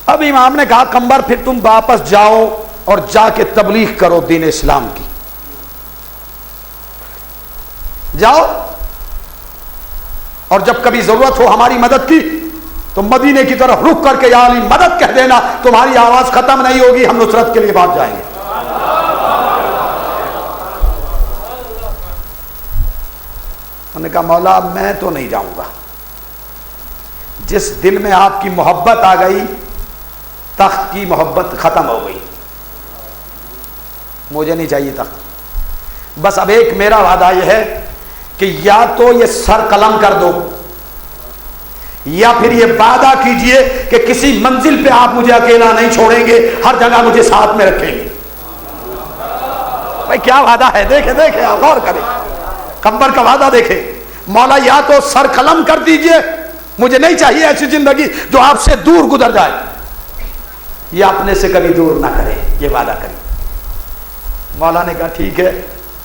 اب امام نے کہا کمبر پھر تم واپس جاؤ اور جا کے تبلیغ کرو دین اسلام کی۔ جاؤ اور جب کبھی ضرورت ہو ہماری مدد کی تو مدینے کی طرف رخ کر کے یا علی مدد کہہ دینا، تمہاری آواز ختم نہیں ہوگی، ہم نصرت کے لیے بھاگ جائیں گے۔ انہوں نے کہا مولا میں تو نہیں جاؤں گا، جس دل میں آپ کی محبت آ گئی تخت کی محبت ختم ہو گئی، مجھے نہیں چاہیے تخت، بس اب ایک میرا وعدہ یہ ہے کہ یا تو یہ سر قلم کر دو یا پھر یہ وعدہ کیجئے کہ کسی منزل پہ آپ مجھے اکیلا نہیں چھوڑیں گے، ہر جگہ مجھے ساتھ میں رکھیں گے۔ بھائی کیا وعدہ ہے، دیکھیں آپ غور کریں، قمبر کا وعدہ دیکھیں، مولا یا تو سر قلم کر دیجئے، مجھے نہیں چاہیے ایسی زندگی جو آپ سے دور گزر جائے، یا اپنے سے کبھی دور نہ کرے، یہ وعدہ کریں۔ مولا نے کہا ٹھیک ہے،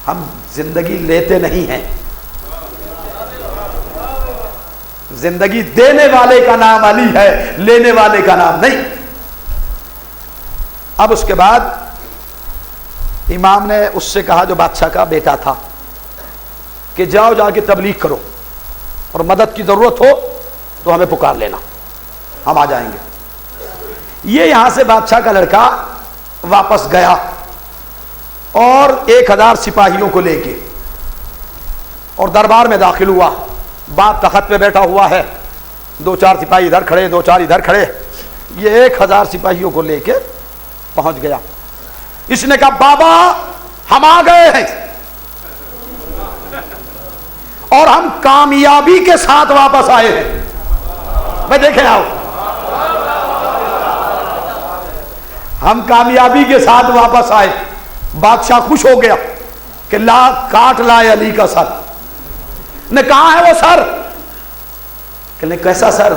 ہم زندگی لیتے نہیں ہیں، زندگی دینے والے کا نام علی ہے، لینے والے کا نام نہیں۔ اب اس کے بعد امام نے اس سے کہا جو بادشاہ کا بیٹا تھا کہ جاؤ جا کے تبلیغ کرو اور مدد کی ضرورت ہو تو ہمیں پکار لینا، ہم آ جائیں گے۔ یہ یہاں سے بادشاہ کا لڑکا واپس گیا اور 1000 سپاہیوں کو لے کے اور دربار میں داخل ہوا۔ باپ تخت پہ بیٹھا ہوا ہے، 2-4 سپاہی ادھر کھڑے، 2-4 ادھر کھڑے، یہ 1000 سپاہیوں کو لے کے پہنچ گیا۔ اس نے کہا بابا ہم آ گئے ہیں اور ہم کامیابی کے ساتھ واپس آئے ہیں۔ میں دیکھیں آؤ، ہم کامیابی کے ساتھ واپس آئے۔ بادشاہ خوش ہو گیا کہ لا کاٹ لائے علی کا سر۔ نے کہاں ہے وہ سر؟ کہ کیسا سر؟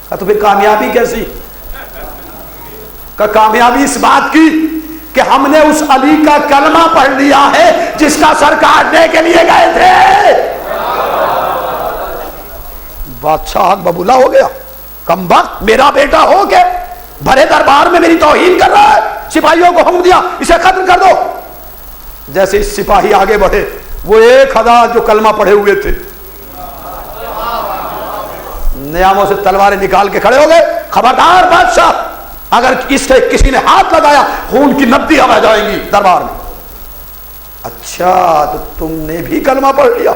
کہا تو پھر کامیابی کیسی؟ کہ کامیابی اس بات کی کہ ہم نے اس علی کا کلمہ پڑھ لیا ہے جس کا سر کاٹنے کے لیے گئے تھے۔ بادشاہ ببولا ہو گیا، کم وقت میرا بیٹا ہو کے بھرے دربار میں میری توہین کر رہا ہے۔ سپاہیوں کو حکم دیا اسے قتل کر دو۔ جیسے اس سپاہی آگے بڑھے، وہ 1000 جو کلمہ پڑھے ہوئے تھے نیاموں سے تلواریں نکال کے کھڑے ہو گئے۔ خبردار بادشاہ، اگر اس سے کسی نے ہاتھ لگایا خون کی نبضیں ہو جائیں گی دربار میں۔ اچھا تو تم نے بھی کلمہ پڑھ لیا؟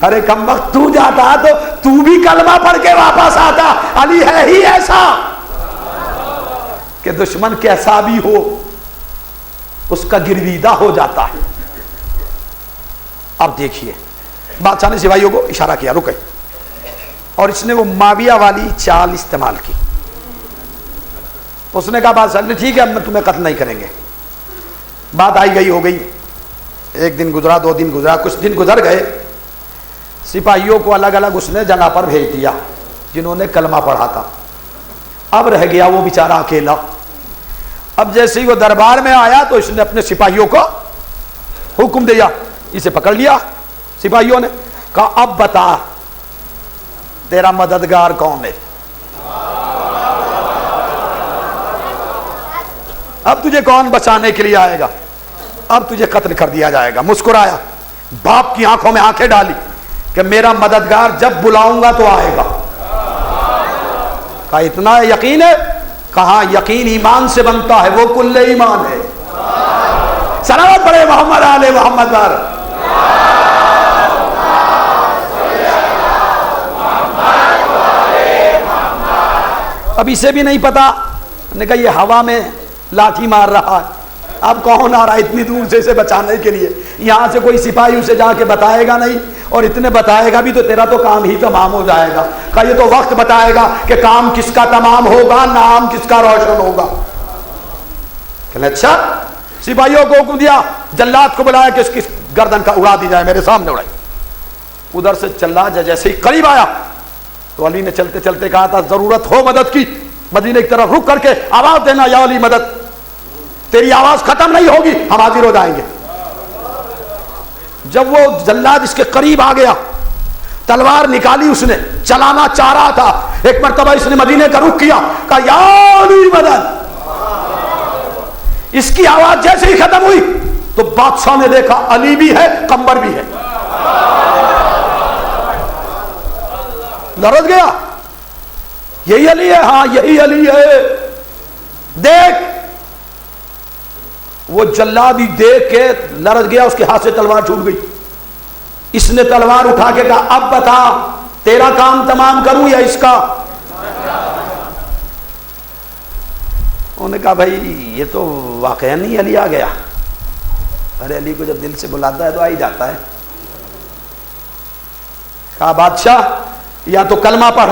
ارے کم وقت تو جاتا تو تو بھی کلمہ پڑھ کے واپس آتا۔ علی ہے ہی ایسا کہ دشمن کیسا بھی ہو اس کا گرویدہ ہو جاتا ہے۔ اب دیکھیے بادشاہ نے سپاہیوں کو اشارہ کیا رکے، اور اس نے وہ معاویہ والی چال استعمال کی۔ اس نے کہا بادشاہ نے ٹھیک ہے ہم تمہیں قتل نہیں کریں گے۔ بات آئی گئی ہو گئی، 1 دن گزرا، 2 دن گزرا، کچھ دن گزر گئے۔ سپاہیوں کو الگ الگ اس نے جگہ پر بھیج دیا جنہوں نے کلمہ پڑھا تھا۔ اب رہ گیا وہ بیچارہ اکیلا۔ اب جیسے ہی وہ دربار میں آیا تو اس نے اپنے سپاہیوں کو حکم دیا، اسے پکڑ لیا۔ سپاہیوں نے کہا اب بتا تیرا مددگار کون ہے؟ اب تجھے کون بچانے کے لیے آئے گا؟ اب تجھے قتل کر دیا جائے گا۔ مسکرایا، باپ کی آنکھوں میں آنکھیں ڈالی کہ میرا مددگار جب بلاؤں گا تو آئے گا۔ کہا اتنا یقین ہے؟ کہاں یقین ایمان سے بنتا ہے، وہ کل ایمان ہے۔ صلوات پڑھے محمد آل محمد پر۔ اب اسے بھی نہیں پتا، نے کہا یہ ہوا میں لاٹھی مار رہا ہے، اب کون آ رہا ہے اتنی دور سے اسے بچانے کے لیے؟ یہاں سے کوئی سپاہی اسے جا کے بتائے گا نہیں، اور اتنے بتائے گا بھی تو تیرا تو کام ہی تمام ہو جائے گا۔ کہا یہ تو وقت بتائے گا کہ کام کس کا تمام ہوگا، نام کس کا روشن ہوگا۔ کہنے اچھا، سپاہیوں کو حکم دیا جلاد کو بلایا کہ اس کی گردن کا اڑا دی جائے، میرے سامنے اڑائی۔ ادھر سے جلاد جیسے ہی قریب آیا تو علی نے چلتے چلتے کہا تھا ضرورت ہو مدد کی مدینے کی طرف رک کر کے آواز دینا یا علی مدد، تیری آواز ختم نہیں ہوگی، ہم حاضر ہو جائیں گے۔ جب وہ جلاد اس کے قریب آ گیا، تلوار نکالی اس نے، چلانا چاہ رہا تھا، ایک مرتبہ اس نے مدینے کا رخ کیا، کہا یا علی مدد۔ اس کی آواز جیسے ہی ختم ہوئی تو تو بادشاہ نے دیکھا علی بھی ہے قمر بھی ہے، لرز گیا، یہی علی ہے، ہاں یہی علی ہے، دیکھ۔ وہ جلادی دیکھ کے لرز گیا، اس کے ہاتھ سے تلوار چھوٹ گئی۔ اس نے تلوار اٹھا کے کہا اب بتا تیرا کام تمام کروں یا اس کا؟ انہوں نے کہا بھائی یہ تو واقعا نہیں علی آ گیا، ارے علی کو جب دل سے بلاتا ہے تو آ ہی جاتا ہے۔ کہا بادشاہ یا تو کلمہ پڑھ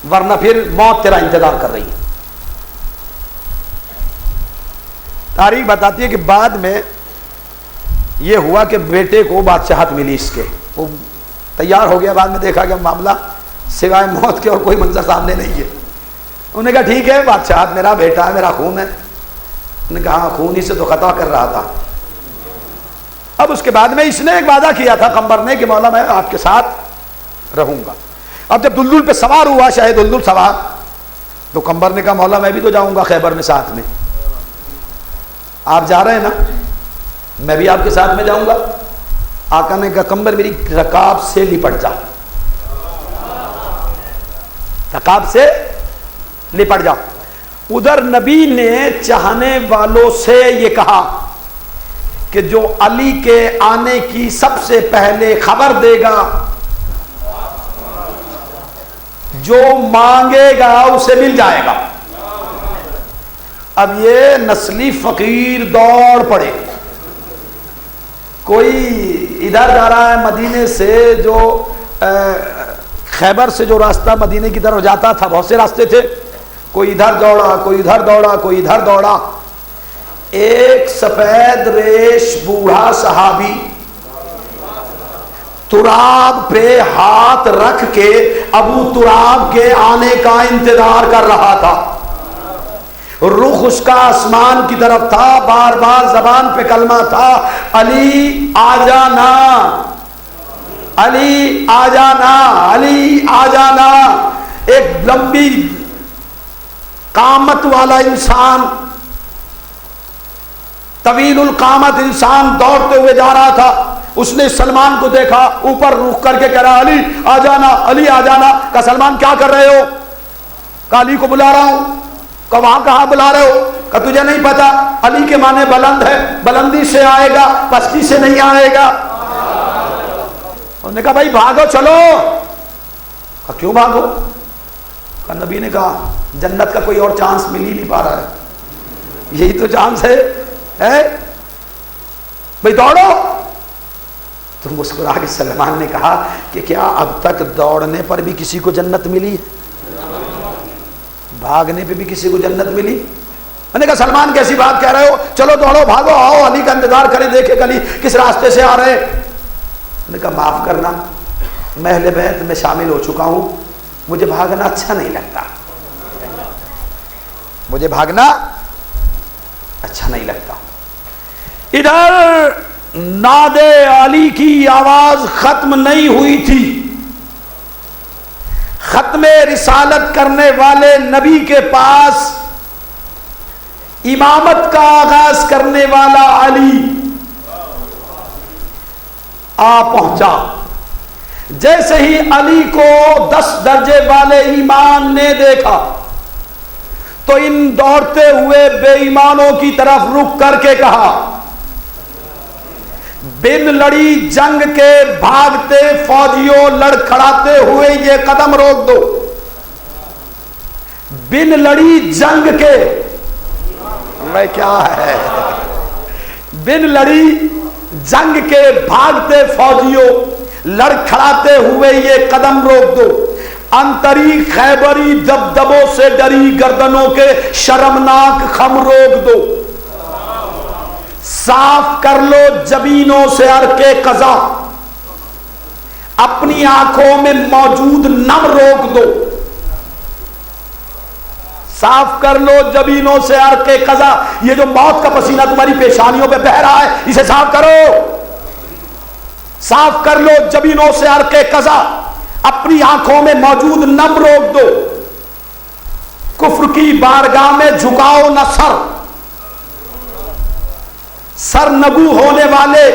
ورنہ پھر موت تیرا انتظار کر رہی ہے۔ تاریخ بتاتی ہے کہ بعد میں یہ ہوا کہ بیٹے کو بادشاہت ملی، اس کے وہ تیار ہو گیا، بعد میں دیکھا کہ معاملہ سوائے موت کے اور کوئی منظر سامنے نہیں ہے۔ انہوں نے کہا ٹھیک ہے بادشاہت میرا بیٹا ہے، میرا خون ہے۔ انہوں نے کہا ہاں خون ہی سے تو خطا کر رہا تھا۔ اب اس کے بعد میں اس نے ایک وعدہ کیا تھا قمر نے کہ مولا میں آپ کے ساتھ رہوں گا۔ اب جب دلدل پہ سوار ہوا شاہ دلدل سوار، تو قمر نے کہا مولا میں بھی تو جاؤں گا خیبر میں ساتھ میں، آپ جا رہے ہیں نا میں بھی آپ کے ساتھ میں جاؤں گا۔ آقا نے کہا قمر میری رکاب سے لپٹ جا، رکاب سے لپٹ جا۔ ادھر نبی نے چاہنے والوں سے یہ کہا کہ جو علی کے آنے کی سب سے پہلے خبر دے گا، جو مانگے گا اسے مل جائے گا۔ اب یہ نسلی فقیر دوڑ پڑے، کوئی ادھر جا رہا ہے مدینے سے، جو خیبر سے جو راستہ مدینے کی طرف جاتا تھا، بہت سے راستے تھے، کوئی ادھر دوڑا، کوئی ادھر دوڑا، کوئی ادھر دوڑا۔ ایک سفید ریش بوڑھا صحابی تراب پہ ہاتھ رکھ کے ابو تراب کے آنے کا انتظار کر رہا تھا، رخ اس کا آسمان کی طرف تھا، بار بار زبان پہ کلمہ تھا علی آ جانا، علی آ جانا، علی آ جانا۔ ایک لمبی قامت والا انسان، طویل القامت انسان دوڑتے ہوئے جا رہا تھا۔ اس نے سلمان کو دیکھا، اوپر رخ کر کے کہہ رہا علی آ جانا، علی آ جانا۔ کہا سلمان کیا کر رہے ہو؟ کہا علی کو بلا رہا ہوں۔ کہا وہاں کہاں بلا رہے ہو؟ کہا تجھے نہیں پتا علی کے معنی بلند ہے، بلندی سے آئے گا، پستی سے نہیں آئے گا۔ انہوں نے کہا بھائی بھاگو چلو۔ کہا کیوں بھاگو؟ کہا نبی نے کہا جنت کا کوئی اور چانس مل ہی نہیں پا رہا ہے، یہی تو چانس ہے بھائی دوڑو۔ تو مسکرا کے سلمان نے کہا کہ کیا اب تک دوڑنے پر بھی کسی کو جنت ملی ہے؟ بھاگنے پہ بھی کسی کو جنت ملی؟ میں نے کہا سلمان کیسی بات کہہ رہے ہو، چلو دوڑو بھاگو، آؤ علی کا انتظار کریں، دیکھیں علی کس راستے سے آ رہے۔ میں نے کہا معاف کرنا، میں اہل بیت میں شامل ہو چکا ہوں، مجھے بھاگنا اچھا نہیں لگتا، مجھے بھاگنا اچھا نہیں لگتا۔ ادھر ناد علی کی آواز ختم نہیں ہوئی تھی، ختم رسالت کرنے والے نبی کے پاس امامت کا آغاز کرنے والا علی آ پہنچا۔ جیسے ہی علی کو 10 درجے والے ایمان نے دیکھا تو ان دوڑتے ہوئے بے ایمانوں کی طرف رک کر کے کہا بن لڑی جنگ کے بھاگتے فوجیوں، لڑکھڑاتے ہوئے یہ قدم روک دو۔ بن لڑی جنگ کے میں کیا ہے، بن لڑی جنگ کے بھاگتے فوجیوں، لڑکھڑاتے ہوئے یہ قدم روک دو۔ انتری خیبری دبدبوں سے ڈری گردنوں کے شرمناک خم روک دو۔ صاف کر لو جبینوں سے عرق قضا، اپنی آنکھوں میں موجود نم روک دو۔ صاف کر لو جبینوں سے عرق قضا، یہ جو موت کا پسینہ تمہاری پیشانیوں پہ بہ رہا ہے اسے صاف کرو۔ صاف کر لو جبینوں سے عرق قضا، اپنی آنکھوں میں موجود نم روک دو۔ کفر کی بارگاہ میں جھکاؤ نہ سر، سرنگو ہونے والے